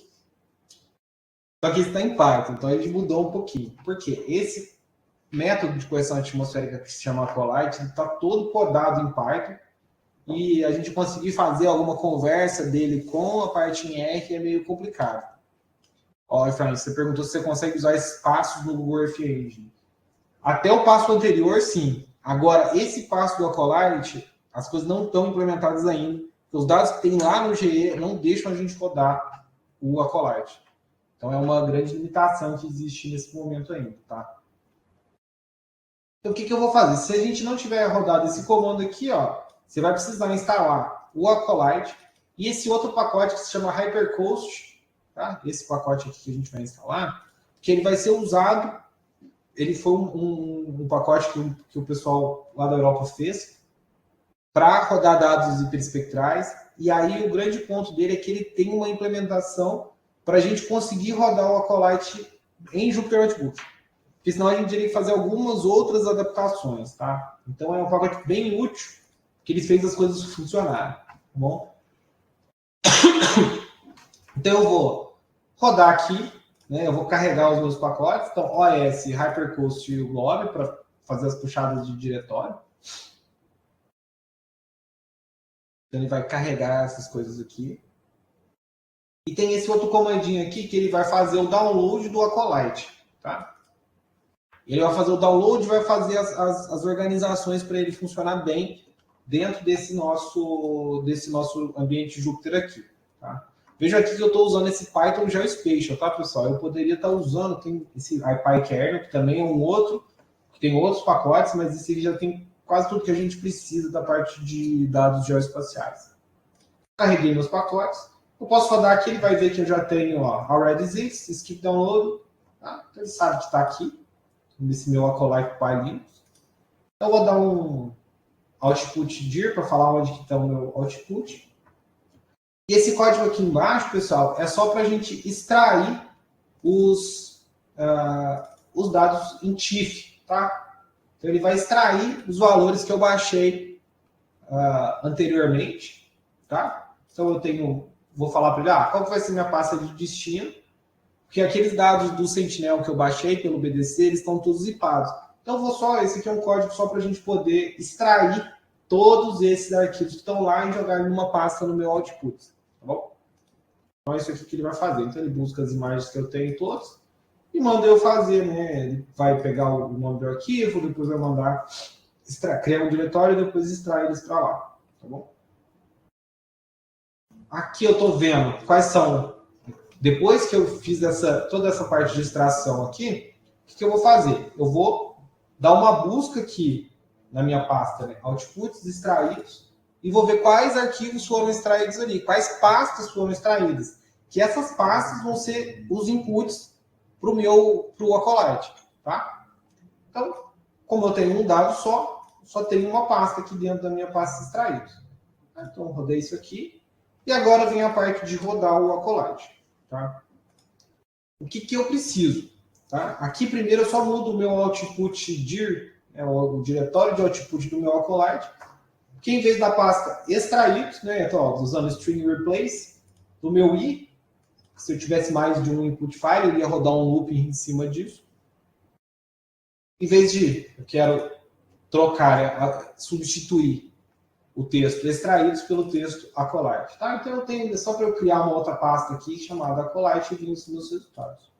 só que está em Python, então ele mudou um pouquinho. Por quê? Esse método de correção atmosférica que se chama Acolyte está todo codado em Python e a gente conseguir fazer alguma conversa dele com a parte em R é meio complicado. Ó, Efraim, você perguntou se você consegue usar espaços no Google Earth Engine. Até o passo anterior, sim. Agora, esse passo do Acolyte, as coisas não estão implementadas ainda. Os dados que tem lá no GE não deixam a gente rodar o Acolyte. Então, é uma grande limitação que existe nesse momento ainda, tá? Então, o que eu vou fazer? Se a gente não tiver rodado esse comando aqui, ó, você vai precisar instalar o Acolyte e esse outro pacote que se chama Hypercoast, tá? Esse pacote aqui que a gente vai instalar, que ele vai ser usado, ele foi um pacote que o pessoal lá da Europa fez para rodar dados hiperespectrais, e aí o grande ponto dele é que ele tem uma implementação para a gente conseguir rodar o Acolyte em Jupyter Notebook. Porque senão a gente teria que fazer algumas outras adaptações, tá? Então é um pacote bem útil, que ele fez as coisas funcionarem, tá bom? Então eu vou rodar aqui, né? Eu vou carregar os meus pacotes, então OS, Hypercoast e o Glob para fazer as puxadas de diretório. Então ele vai carregar essas coisas aqui. E tem esse outro comandinho aqui que ele vai fazer o download do Acolyte, tá? Ele vai fazer o download e vai fazer as organizações para ele funcionar bem dentro desse nosso ambiente Jupyter aqui, tá? Veja aqui que eu estou usando esse Python GeoSpatial, tá, pessoal? Eu poderia estar usando, tem esse IPyKernel, que também é um outro, que tem outros pacotes, mas esse aqui já tem quase tudo que a gente precisa da parte de dados geoespaciais. Carreguei meus pacotes. Eu posso rodar aqui, ele vai ver que eu já tenho, ó, already exists, skip download, tá? Então ele sabe que está aqui, nesse meu Acolyte PyLinux. Então eu vou dar um output dir para falar onde que está o meu output. E esse código aqui embaixo, pessoal, é só para a gente extrair os dados em TIFF, tá? Então ele vai extrair os valores que eu baixei anteriormente, tá? Então eu vou falar para ele, qual que vai ser minha pasta de destino? Porque aqueles dados do Sentinel que eu baixei pelo BDC, eles estão todos zipados. Então esse aqui é um código só para a gente poder extrair todos esses arquivos que estão lá e jogar numa pasta no meu output, tá bom? Então é isso aqui que ele vai fazer. Então ele busca as imagens que eu tenho todas e manda eu fazer, né? Ele vai pegar o nome do arquivo, depois vai mandar criar um diretório e depois extrair eles para lá, tá bom? Aqui eu estou vendo quais são. Depois que eu fiz toda essa parte de extração aqui, o que eu vou fazer? Eu vou dar uma busca aqui na minha pasta, né? Outputs extraídos, e vou ver quais arquivos foram extraídos ali, quais pastas foram extraídas. Que essas pastas vão ser os inputs para o Acolyte, tá? Então, como eu tenho um dado só tenho uma pasta aqui dentro da minha pasta extraídos. Então, eu rodei isso aqui. E agora vem a parte de rodar o Acolyte, tá? O que eu preciso? Tá? Aqui, primeiro, eu só mudo o meu output dir, o diretório de output do meu Acolyte, que em vez da pasta extraídos, né, então, usando string replace, do meu i, se eu tivesse mais de um input file, ele ia rodar um loop em cima disso. Em vez de, eu quero trocar, substituir o texto extraídos pelo texto Acolyte. Tá? Então, eu tenho só para eu criar uma outra pasta aqui chamada Acolyte e vir os meus resultados.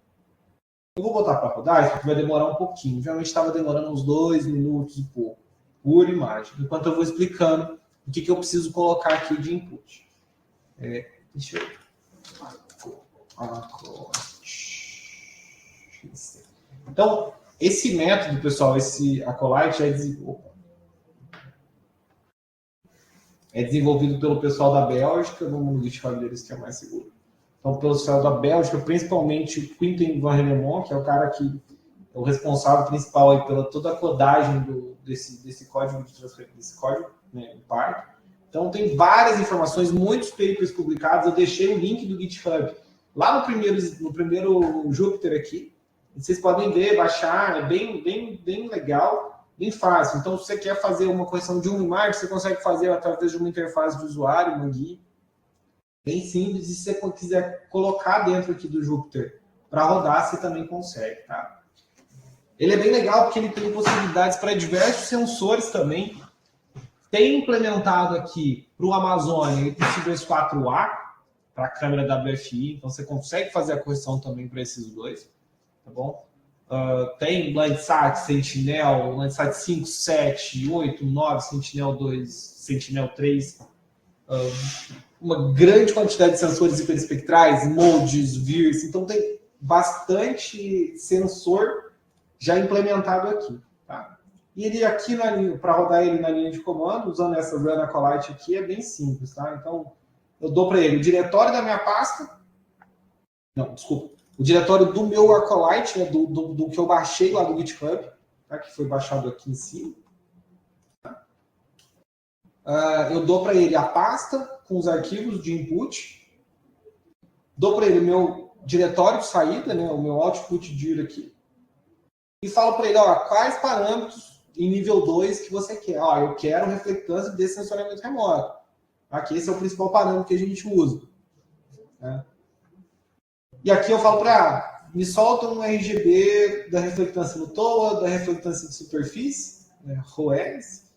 Eu vou botar para rodar, isso vai demorar um pouquinho. Geralmente estava demorando uns 2 minutos e pouco por imagem, enquanto eu vou explicando o que eu preciso colocar aqui de input. Deixa eu... Então, esse método, pessoal, esse Acolyte é desenvolvido pelo pessoal da Bélgica, vamos no GitHub deles que é mais seguro. Então, pelo pessoal da Bélgica, principalmente o Quentin Van Hellemont, que é o cara que é o responsável principal aí pela toda a codagem desse código de transferência, desse código, né, em Python. Então, tem várias informações, muitos papers publicados. Eu deixei o link do GitHub lá no primeiro Jupyter aqui. Vocês podem ver, baixar, é bem legal, bem fácil. Então, se você quer fazer uma correção de uma imagem, você consegue fazer através de uma interface de usuário, uma GUI. Bem simples. E se você quiser colocar dentro aqui do Jupyter para rodar, você também consegue, tá? Ele é bem legal porque ele tem possibilidades para diversos sensores também. Tem implementado aqui para o Amazônia esse 24A, para a câmera WFI, então você consegue fazer a correção também para esses dois, tá bom? Tem Landsat, Sentinel, Landsat 5, 7, 8, 9, Sentinel 2, Sentinel 3, uma grande quantidade de sensores hiperespectrais, modes, VIRS, então tem bastante sensor já implementado aqui, tá? E ele aqui, para rodar ele na linha de comando, usando essa Run Acolyte aqui, é bem simples, tá? Então, eu dou para ele o diretório da minha pasta, não, desculpa, o diretório do meu Acolyte, né, do que eu baixei lá do GitHub, tá? Que foi baixado aqui em cima. Tá? Eu dou para ele a pasta com os arquivos de input, dou para ele o meu diretório de saída, né, o meu output dir aqui, e falo para ele, quais parâmetros em nível 2 que você quer. Eu quero reflectância de sensoriamento remoto. Aqui esse é o principal parâmetro que a gente usa. Né? E aqui eu falo para me solta um RGB da reflectância no TOA, da reflectância de superfície, né, ROES,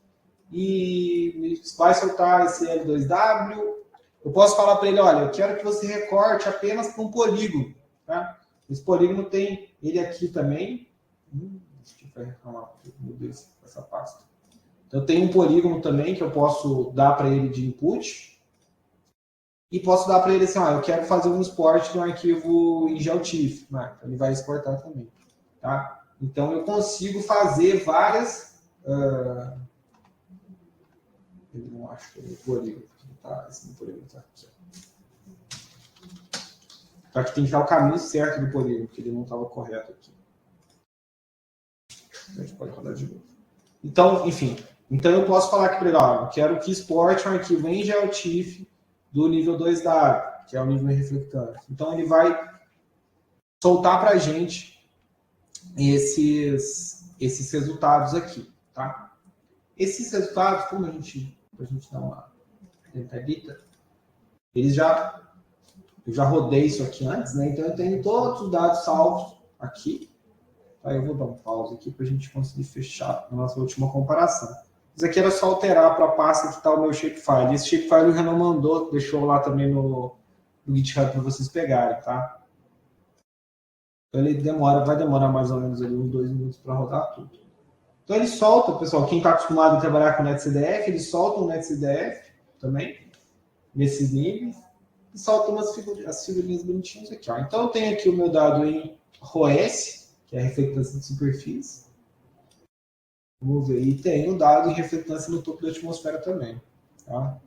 e vai soltar esse L2W. Eu posso falar para ele, olha, eu quero que você recorte apenas para um polígono. Tá? Esse polígono tem ele aqui também. Deixa eu reclamar, mudei essa pasta. Então, eu tenho um polígono também que eu posso dar para ele de input. E posso dar para ele assim, eu quero fazer um export de um arquivo em GeoTIFF. Então, ele vai exportar também. Tá? Então, eu consigo fazer várias... Eu não acho que é o polígono. Esse polígono está aqui. Só que tem que estar o caminho certo do polígono, porque ele não estava correto aqui. A gente pode rodar de novo. Então, enfim. Então, eu posso falar aqui para ele, eu quero que exporte um arquivo em GeoTIFF do nível 2W, que é o nível reflectante. Então, ele vai soltar para a gente esses resultados aqui, tá? Esses resultados, como a gente dar uma tentadita, eu já rodei isso aqui antes, né? Então, eu tenho todos os dados salvos aqui. Aí eu vou dar um pause aqui para a gente conseguir fechar a nossa última comparação. Isso aqui era só alterar para a pasta que está o meu shapefile. Esse shapefile o Renan mandou, deixou lá também no GitHub para vocês pegarem, tá? Então ele vai demorar mais ou menos ali uns 2 minutos para rodar tudo. Então ele solta, pessoal, quem está acostumado a trabalhar com NetCDF, ele solta um NetCDF também, nesses níveis, e solta as figurinhas bonitinhas aqui. Então eu tenho aqui o meu dado em ROES, que é a reflectância de superfície. Vamos ver. E tem o dado em reflectância no topo da atmosfera também. Tá?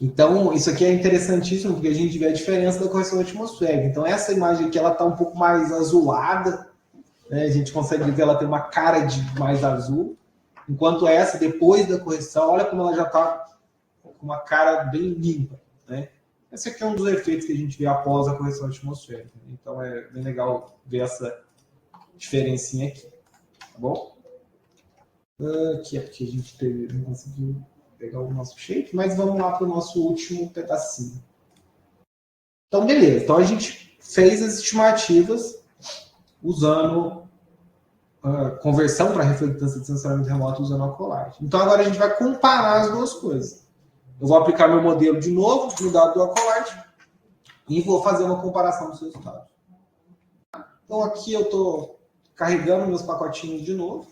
Então, isso aqui é interessantíssimo, porque a gente vê a diferença da correção atmosférica. Então, essa imagem aqui, ela está um pouco mais azulada, né? A gente consegue ver que ela tem uma cara de mais azul, enquanto essa, depois da correção, olha como ela já está com uma cara bem limpa, né? Esse aqui é um dos efeitos que a gente vê após a correção atmosférica. Então, é bem legal ver essa diferencinha aqui, tá bom? Aqui é porque a gente não conseguiu pegar o nosso shape, mas vamos lá para o nosso último pedacinho. Então, beleza. Então, a gente fez as estimativas usando conversão para reflectância de sensoramento remoto usando a Acolyte. Então, agora a gente vai comparar as duas coisas. Eu vou aplicar meu modelo de novo no dado do Acolyte e vou fazer uma comparação dos resultados. Então, aqui eu estou carregando meus pacotinhos de novo.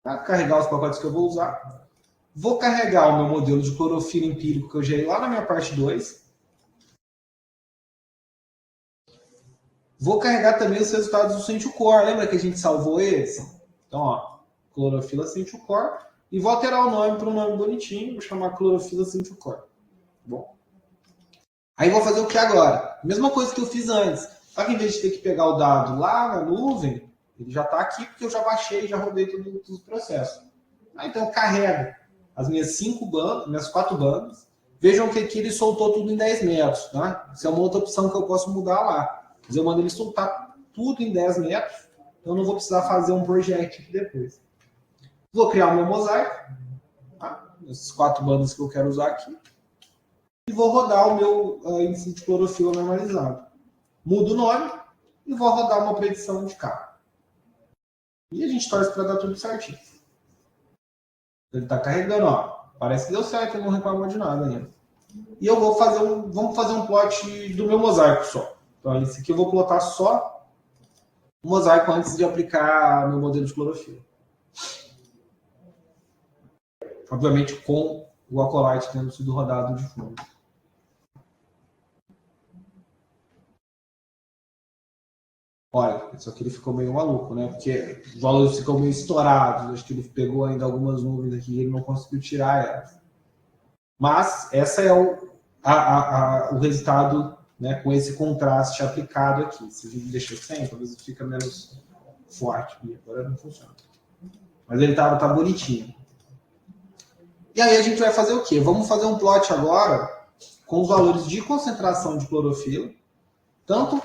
Para carregar os pacotes que eu vou usar. Vou carregar o meu modelo de clorofila empírico que eu gerei lá na minha parte 2. Vou carregar também os resultados do Centiucore. Lembra que a gente salvou esse? Então, ó, clorofila Centiucore. E vou alterar o nome para um nome bonitinho. Vou chamar clorofila Centiucore. Bom. Aí vou fazer o que agora? Mesma coisa que eu fiz antes. Só que em vez de ter que pegar o dado lá na nuvem, ele já está aqui porque eu já baixei, já rodei todos os processos. Então eu carrego as minhas 4 bandas. Vejam que aqui ele soltou tudo em 10 metros. Tá? Isso é uma outra opção que eu posso mudar lá. Mas eu mando ele soltar tudo em 10 metros. Então eu não vou precisar fazer um project aqui depois. Vou criar o meu mosaico. Tá? Essas 4 bandas que eu quero usar aqui. E vou rodar o meu índice de clorofila normalizado. Mudo o nome e vou rodar uma predição de K. E a gente torce para dar tudo certinho. Ele está carregando, ó. Parece que deu certo, ele não reclamou de nada ainda. E eu vou fazer vamos fazer um plot do meu mosaico só. Então, esse aqui eu vou plotar só o mosaico antes de aplicar meu modelo de clorofila. Obviamente com o Acolyte tendo sido rodado de fundo. Olha, isso aqui ele ficou meio maluco, né? Porque os valores ficam meio estourados. Acho que ele pegou ainda algumas nuvens aqui e ele não conseguiu tirar elas. Mas essa é o resultado, né, com esse contraste aplicado aqui. Se a gente deixa sem, talvez fica menos forte. E agora não funciona. Mas ele tá bonitinho. E aí a gente vai fazer o quê? Vamos fazer um plot agora com os valores de concentração de clorofila, tanto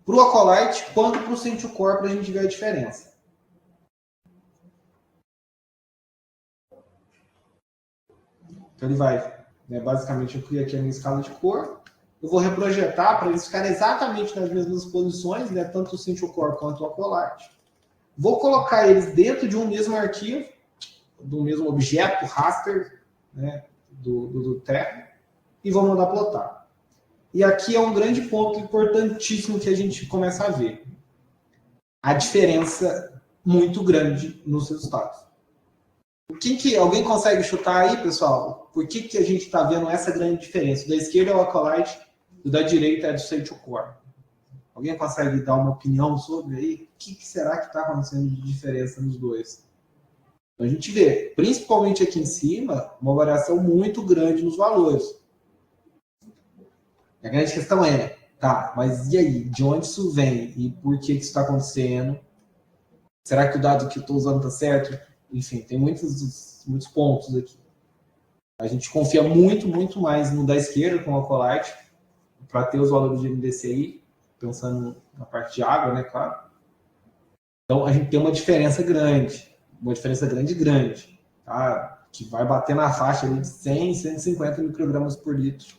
para o Acolyte quanto para o Centiucore, para a gente ver a diferença. Então ele vai, né, basicamente eu crio aqui a minha escala de cor, eu vou reprojetar para eles ficarem exatamente nas mesmas posições, né, tanto o Centiucore quanto o Acolyte. Vou colocar eles dentro de um mesmo arquivo, do mesmo objeto, raster, né, do Terra, e vou mandar plotar. E aqui é um grande ponto importantíssimo que a gente começa a ver. A diferença muito grande nos resultados. Alguém consegue chutar aí, pessoal? Por que a gente está vendo essa grande diferença? Da esquerda é o Acolyte e da direita é do Centiucore. Alguém consegue dar uma opinião sobre aí? O que será que está acontecendo de diferença nos dois? Então, a gente vê, principalmente aqui em cima, uma variação muito grande nos valores. A grande questão é, tá, mas e aí? De onde isso vem? E por que isso está acontecendo? Será que o dado que eu estou usando está certo? Enfim, tem muitos pontos aqui. A gente confia muito mais no da esquerda, com o Acolyte, para ter os valores de NDCI, pensando na parte de água, né, claro. Então, a gente tem uma diferença grande. Uma diferença grande, tá? Que vai bater na faixa ali de 100, 150 microgramas por litro.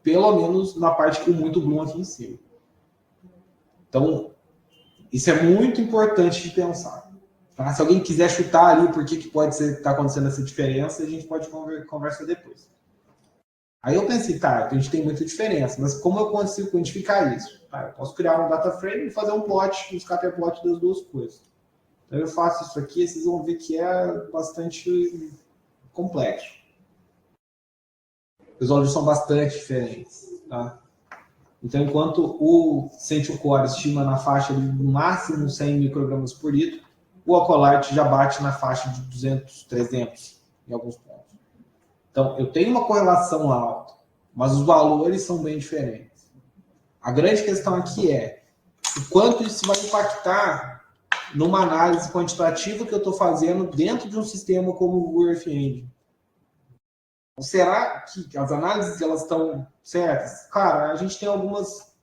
Pelo menos na parte com muito Bloom aqui em cima. Então, isso é muito importante de pensar. Tá? Se alguém quiser chutar ali por que pode estar acontecendo essa diferença, a gente pode conversar depois. Aí eu pensei, tá, a gente tem muita diferença, mas como eu consigo quantificar isso? Tá, eu posso criar um data frame e fazer um plot, um scatter plot das duas coisas. Então eu faço isso aqui, vocês vão ver que é bastante complexo. Os valores são bastante diferentes. Tá? Então, enquanto o Centiucore estima na faixa de no máximo 100 microgramas por litro, o Acolyte já bate na faixa de 200, 300. em alguns pontos. Então, eu tenho uma correlação alta, mas os valores são bem diferentes. A grande questão aqui é o quanto isso vai impactar numa análise quantitativa que eu estou fazendo dentro de um sistema como o Google Earth Engine. Será que as análises elas estão certas? Claro, a gente tem algumas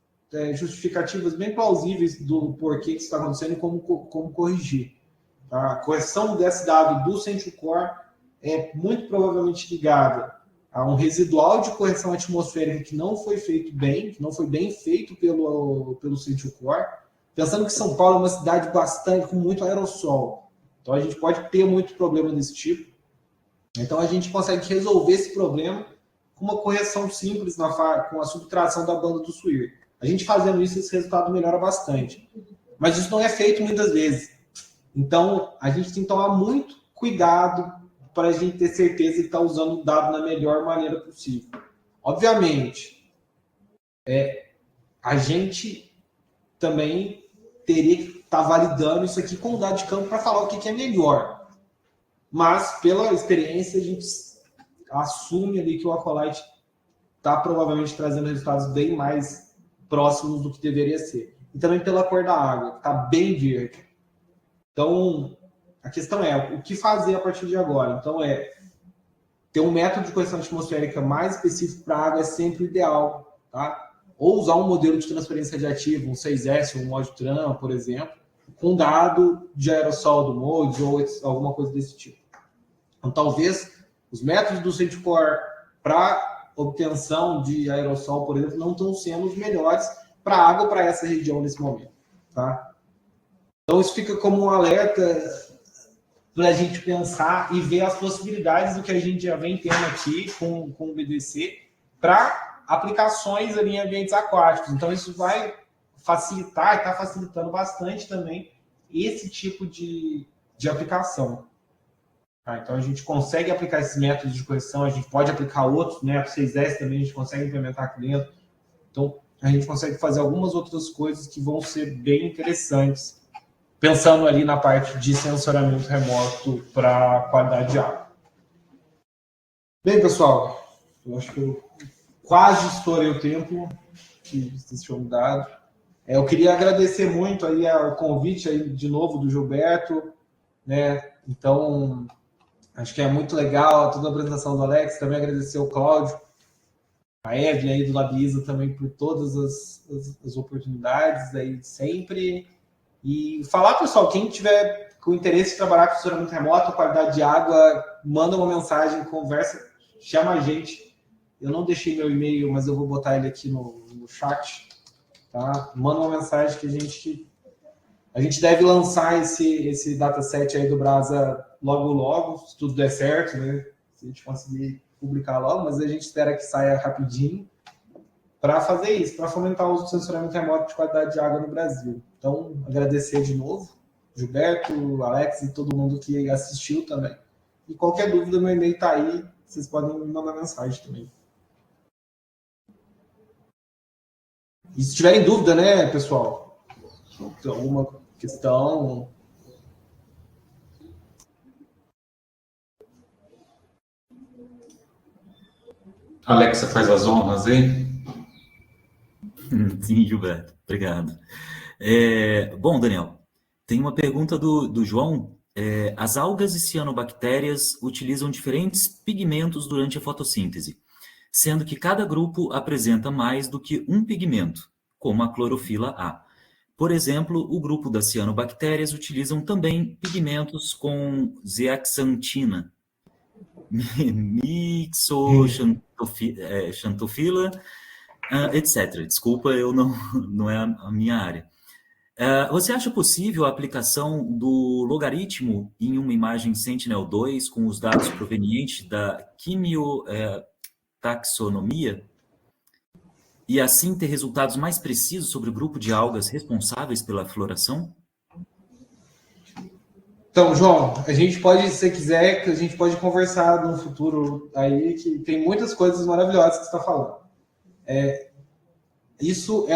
justificativas bem plausíveis do porquê que isso está acontecendo e como corrigir. Tá? A correção desse dado do Central Core é muito provavelmente ligada a um residual de correção atmosférica que não foi feito bem, que não foi bem feito pelo Central Core. Pensando que São Paulo é uma cidade com muito aerossol. Então a gente pode ter muito problema desse tipo. Então a gente consegue resolver esse problema com uma correção simples com a subtração da banda do SWIR. A gente fazendo isso, esse resultado melhora bastante. Mas isso não é feito muitas vezes. Então a gente tem que tomar muito cuidado para a gente ter certeza que está usando o dado na melhor maneira possível. Obviamente, a gente também teria que estar validando isso aqui com o dado de campo para falar o que é melhor. Mas, pela experiência, a gente assume ali que o Acolyte está provavelmente trazendo resultados bem mais próximos do que deveria ser. E também pela cor da água, que está bem verde. Então, a questão é o que fazer a partir de agora. Então, ter um método de correção atmosférica mais específico para a água é sempre o ideal. Tá? Ou usar um modelo de transferência radiativa, um 6S ou um ModTran, por exemplo, com dado de aerossol do MODES ou alguma coisa desse tipo. Então, talvez os métodos do Central Core para obtenção de aerossol, por exemplo, não estão sendo os melhores para a água para essa região nesse momento. Tá? Então, isso fica como um alerta para a gente pensar e ver as possibilidades do que a gente já vem tendo aqui com o BDC para aplicações ali em ambientes aquáticos. Então, isso vai facilitar e está facilitando bastante também esse tipo de aplicação. Tá? Então, a gente consegue aplicar esses métodos de correção, a gente pode aplicar outros, né? O 6S também a gente consegue implementar aqui dentro. Então, a gente consegue fazer algumas outras coisas que vão ser bem interessantes, pensando ali na parte de sensoramento remoto para qualidade de água. Bem, pessoal, eu acho que eu quase estourei o tempo que vocês tinham dado. Eu queria agradecer muito aí o convite aí de novo do Gilberto, né? Então, acho que é muito legal toda a apresentação do Alex. Também agradecer ao Cláudio, a Evelyn aí do Labisa também por todas as oportunidades aí de sempre. E falar, pessoal, quem tiver com interesse em trabalhar com sensoramento remoto, qualidade de água, manda uma mensagem, conversa, chama a gente. Eu não deixei meu e-mail, mas eu vou botar ele aqui no chat. Tá? Manda uma mensagem que a gente deve lançar esse dataset aí do Brasa logo, se tudo der certo, né? Se a gente conseguir publicar logo, mas a gente espera que saia rapidinho para fazer isso, para fomentar o uso do sensoramento remoto de qualidade de água no Brasil. Então, agradecer de novo, Gilberto, Alex e todo mundo que assistiu também. E qualquer dúvida, meu e-mail está aí, vocês podem me mandar mensagem também. E se tiverem dúvida, né, pessoal? Tem alguma questão? Alexa faz as honras aí? Sim, Gilberto. Obrigado. Bom, Daniel, tem uma pergunta do João. As algas e cianobactérias utilizam diferentes pigmentos durante a fotossíntese, sendo que cada grupo apresenta mais do que um pigmento, como a clorofila A. Por exemplo, o grupo das cianobactérias utilizam também pigmentos com zeaxantina, mixoxanthophylla, etc. Desculpa, não é a minha área. Você acha possível a aplicação do logaritmo em uma imagem Sentinel-2 com os dados provenientes da quimiotaxonomia e assim ter resultados mais precisos sobre o grupo de algas responsáveis pela floração? Então, João, a gente pode, se você quiser, que a gente pode conversar no futuro aí, que tem muitas coisas maravilhosas que você está falando. Isso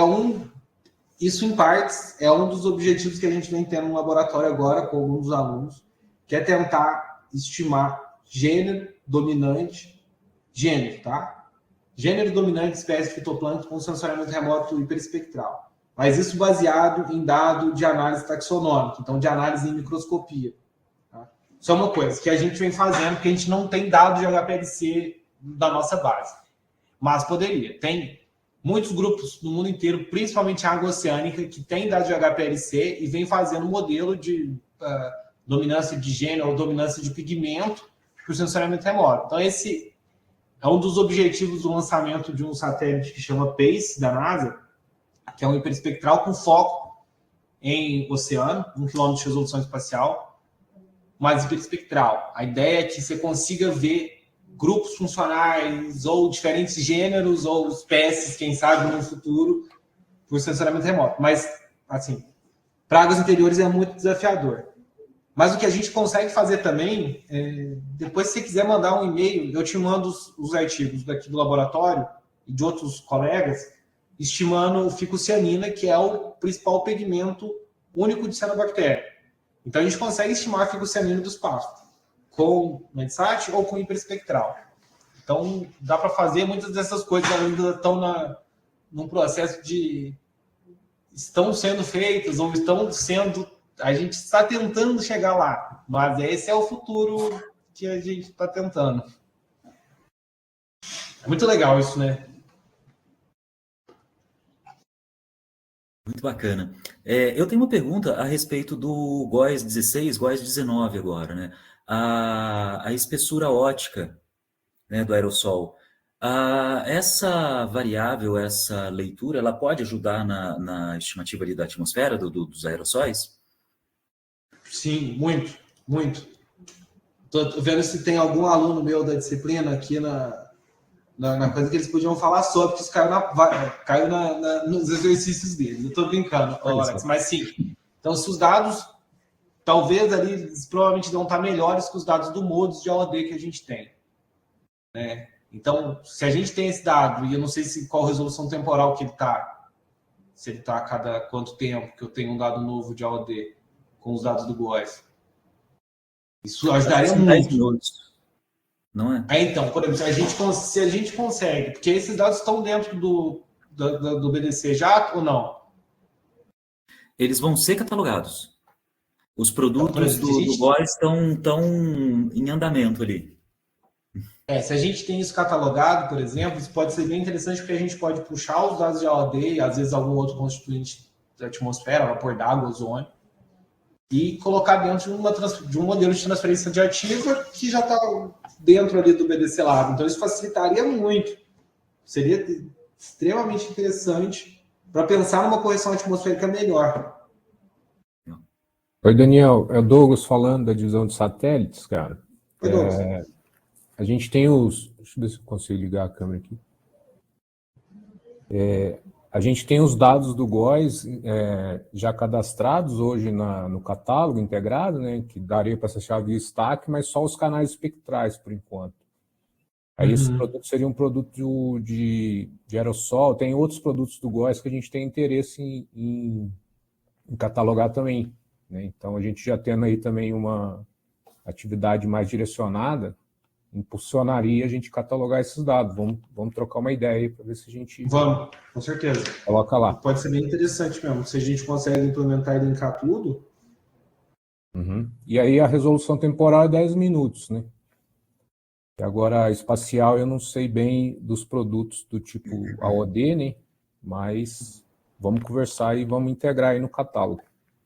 em partes, é um dos objetivos que a gente vem tendo no laboratório agora com alguns dos alunos, que é tentar estimar gênero dominante, gênero, tá? Gênero dominante de espécie de fitoplâncton com sensoriamento remoto hiperespectral. Mas isso baseado em dado de análise taxonômica, então de análise em microscopia. Tá? Isso é uma coisa que a gente vem fazendo, porque a gente não tem dado de HPLC da nossa base. Mas poderia. Tem muitos grupos no mundo inteiro, principalmente a água oceânica, que tem dados de HPLC e vem fazendo modelo de dominância de gênero ou dominância de pigmento para o sensoriamento remoto. Então, esse é um dos objetivos do lançamento de um satélite que chama PACE, da NASA, que é um hiperespectral com foco em oceano, 1 km de resolução espacial, mas hiperespectral. A ideia é que você consiga ver grupos funcionais ou diferentes gêneros ou espécies, quem sabe, no futuro, por sensoriamento remoto. Mas, assim, para águas interiores é muito desafiador. Mas o que a gente consegue fazer também, depois se você quiser mandar um e-mail, eu te mando os artigos daqui do laboratório e de outros colegas, estimando ficocianina, que é o principal pigmento único de cianobactéria. Então a gente consegue estimar a ficocianina do espaço, com Medsat ou com hiperespectral. Então dá para fazer muitas dessas coisas ainda estão num processo de estão sendo feitas ou estão sendo. A gente está tentando chegar lá, mas esse é o futuro que a gente está tentando. É muito legal isso, né? Muito bacana. Eu tenho uma pergunta a respeito do GOES 16, GOES 19 agora, né? A espessura ótica, né, do aerossol. Essa variável, essa leitura, ela pode ajudar na estimativa ali da atmosfera dos aerossóis? Sim, muito, muito. Estou vendo se tem algum aluno meu da disciplina aqui na coisa que eles podiam falar sobre, que isso caiu nos exercícios deles. Eu estou brincando, Alex, mas sim. Então, se os dados, talvez ali, eles provavelmente vão estar melhores que os dados do MODIS de AOD que a gente tem. Né? Então, se a gente tem esse dado, e eu não sei qual resolução temporal que ele está, se ele está a cada quanto tempo que eu tenho um dado novo de AOD com os dados do GOES. Isso ajudaria muito. 10 minutos, não é? Então, por exemplo, se a gente consegue, porque esses dados estão dentro do BDC já ou não? Eles vão ser catalogados. Os produtos então, exemplo, do GOES estão em andamento ali. Se a gente tem isso catalogado, por exemplo, isso pode ser bem interessante porque a gente pode puxar os dados de AOD, às vezes algum outro constituinte da atmosfera, vapor d'água, ozônio, e colocar dentro de um modelo de transferência de artigo que já está dentro ali do BDC Lab. Então, isso facilitaria muito. Seria extremamente interessante para pensar numa correção atmosférica melhor. Oi, Daniel. É o Douglas falando da divisão de satélites, cara. Oi, Douglas. A gente tem os... Deixa eu ver se eu consigo ligar a câmera aqui. A gente tem os dados do GOES já cadastrados hoje no catálogo integrado, né, que daria para acessar via stack, mas só os canais espectrais, por enquanto. Aí esse produto seria um produto de aerossol. Tem outros produtos do GOES que a gente tem interesse em catalogar também. Né? Então, a gente já tendo aí também uma atividade mais direcionada, impulsionaria a gente catalogar esses dados. Vamos trocar uma ideia aí para ver se a gente... Vamos, com certeza. Coloca lá. Pode ser bem interessante mesmo. Se a gente consegue implementar e linkar tudo. E aí a resolução temporal é 10 minutos, né? E agora a espacial eu não sei bem dos produtos do tipo AOD, né? Mas vamos conversar e vamos integrar aí no catálogo.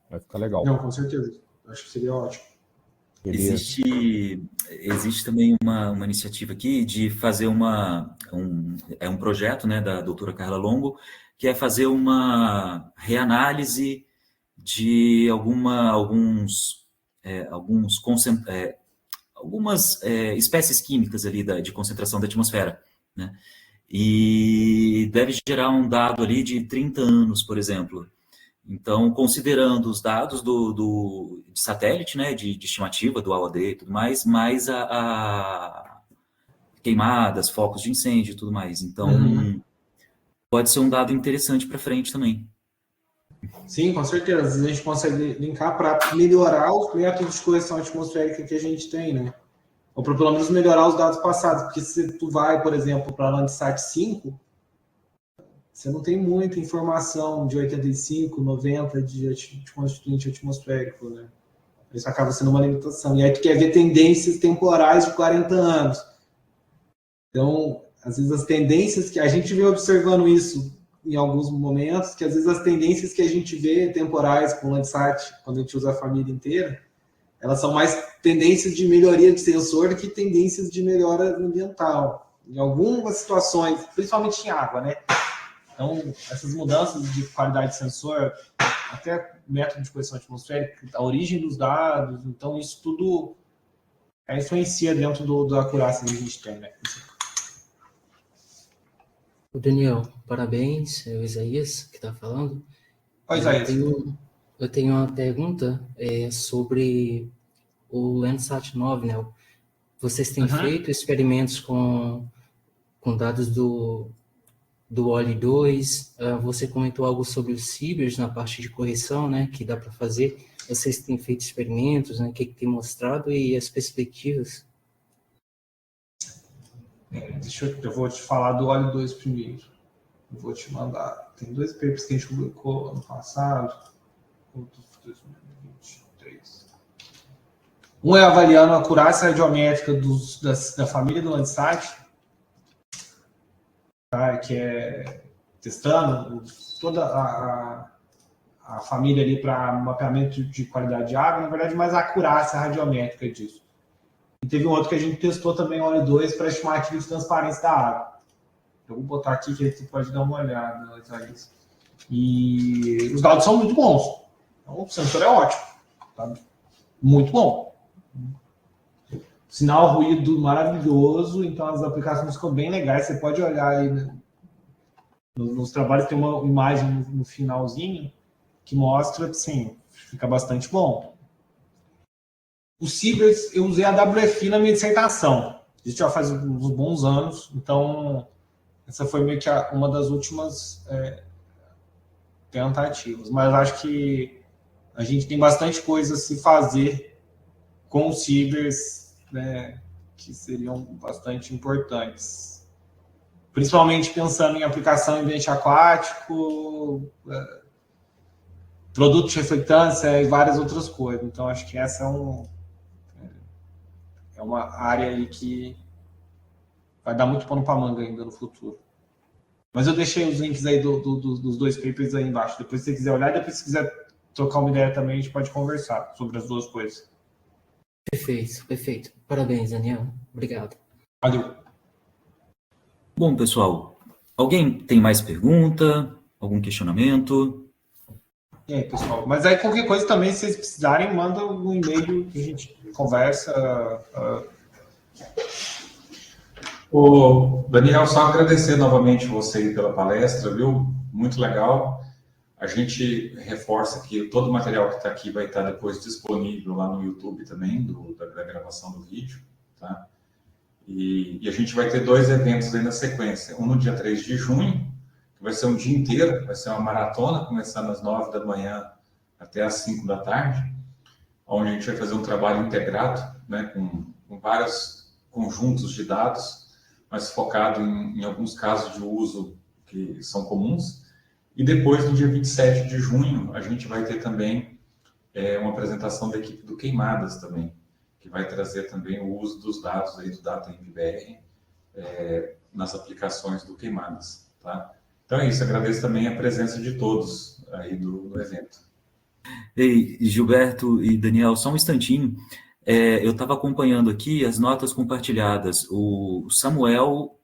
Vai ficar legal. Não, com certeza. Acho que seria ótimo. Existe também uma iniciativa aqui de fazer um projeto, né, da doutora Carla Longo, que é fazer uma reanálise de algumas espécies químicas ali de concentração da atmosfera, né? E deve gerar um dado ali de 30 anos, por exemplo. Então, considerando os dados de satélite, né, de estimativa do AOD e tudo mais a queimadas, focos de incêndio e tudo mais. Então, pode ser um dado interessante para frente também. Sim, com certeza. Às vezes a gente consegue linkar para melhorar os métodos de correção atmosférica que a gente tem, né? ou para pelo menos melhorar os dados passados, porque se tu vai, por exemplo, para a Landsat 5, você não tem muita informação de 85, 90 de constituinte atmosférico, né? Isso acaba sendo uma limitação. E aí tu quer ver tendências temporais de 40 anos. Então, às vezes as tendências que a gente vem observando isso em alguns momentos, que às vezes as tendências que a gente vê temporais com o Landsat, quando a gente usa a família inteira, elas são mais tendências de melhoria de sensor do que tendências de melhora ambiental. Em algumas situações, principalmente em água, né? Então, essas mudanças de qualidade de sensor, até método de correção atmosférica, a origem dos dados, então isso tudo influencia dentro da acurácia que a gente tem, né? O Daniel, parabéns, é o Isaías que está falando. Oi, Isaías. Eu tenho uma pergunta sobre o Landsat 9, né? Vocês têm feito experimentos com dados do OLE 2, você comentou algo sobre os cibers na parte de correção, né, que dá para fazer. Vocês têm feito experimentos, né, o que tem mostrado e as perspectivas? Eu vou te falar do OLE 2 primeiro. Eu vou te mandar. Tem 2 papers que a gente publicou ano passado, 2023. Um é avaliando a acurácia radiométrica da família do Landsat, tá? Que é testando toda a família ali para mapeamento de qualidade de água, na verdade, mais a acurácia radiométrica disso. E teve um outro que a gente testou também, o OLE 2, para estimativa de transparência da água. Eu vou botar aqui que você pode dar uma olhada. E os dados são muito bons. Então, o sensor é ótimo. Tá? Muito bom. Sinal ruído maravilhoso, então as aplicações ficam bem legais. Você pode olhar aí, né? Nos trabalhos tem uma imagem no finalzinho que mostra que sim, fica bastante bom. O Cibers, eu usei a WFI na minha dissertação. Isso já faz uns bons anos, então essa foi meio que uma das últimas tentativas. Mas acho que a gente tem bastante coisa a se fazer com os Cibers, né, que seriam bastante importantes. Principalmente pensando em aplicação em ambiente aquático, produtos de reflectância e várias outras coisas. Então, acho que essa é uma área aí que vai dar muito pano para manga ainda no futuro. Mas eu deixei os links aí dos 2 papers aí embaixo. Depois, se você quiser olhar, depois se quiser trocar uma ideia também, a gente pode conversar sobre as 2 coisas. Perfeito, perfeito. Parabéns, Daniel. Obrigado. Valeu. Bom, pessoal, alguém tem mais pergunta? Algum questionamento? E aí, pessoal? Mas aí, qualquer coisa também, se vocês precisarem, manda um e-mail que a gente conversa. Ô, Daniel, só agradecer novamente você pela palestra, viu? Muito legal. A gente reforça que todo o material que está aqui vai estar depois disponível lá no YouTube também, da gravação do vídeo, tá? E a gente vai ter 2 eventos aí na sequência. Um no dia 3 de junho, que vai ser um dia inteiro, vai ser uma maratona, começando às 9 da manhã até às 5 da tarde, onde a gente vai fazer um trabalho integrado, né, com vários conjuntos de dados, mas focado em alguns casos de uso que são comuns. E depois, no dia 27 de junho, a gente vai ter também uma apresentação da equipe do Queimadas também, que vai trazer também o uso dos dados aí do Data MBR nas aplicações do Queimadas, tá? Então é isso, agradeço também a presença de todos aí do evento. Ei, Gilberto e Daniel, só um instantinho. Eu estava acompanhando aqui as notas compartilhadas. O Samuel,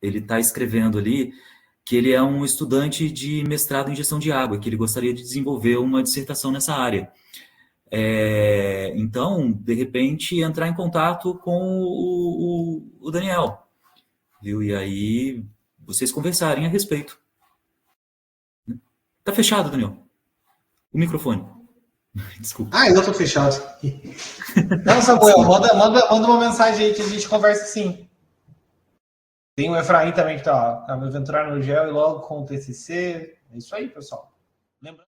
ele está escrevendo ali que ele é um estudante de mestrado em gestão de água, que ele gostaria de desenvolver uma dissertação nessa área. Então, de repente, entrar em contato com o Daniel, viu? E aí, vocês conversarem a respeito. Tá fechado, Daniel. O microfone. Desculpa. Ainda tô fechado. Não, Samuel, manda uma mensagem aí que a gente conversa sim. Tem o Efraim também que tá aventurando no GEL e logo com o TCC. É isso aí, pessoal. Lembrando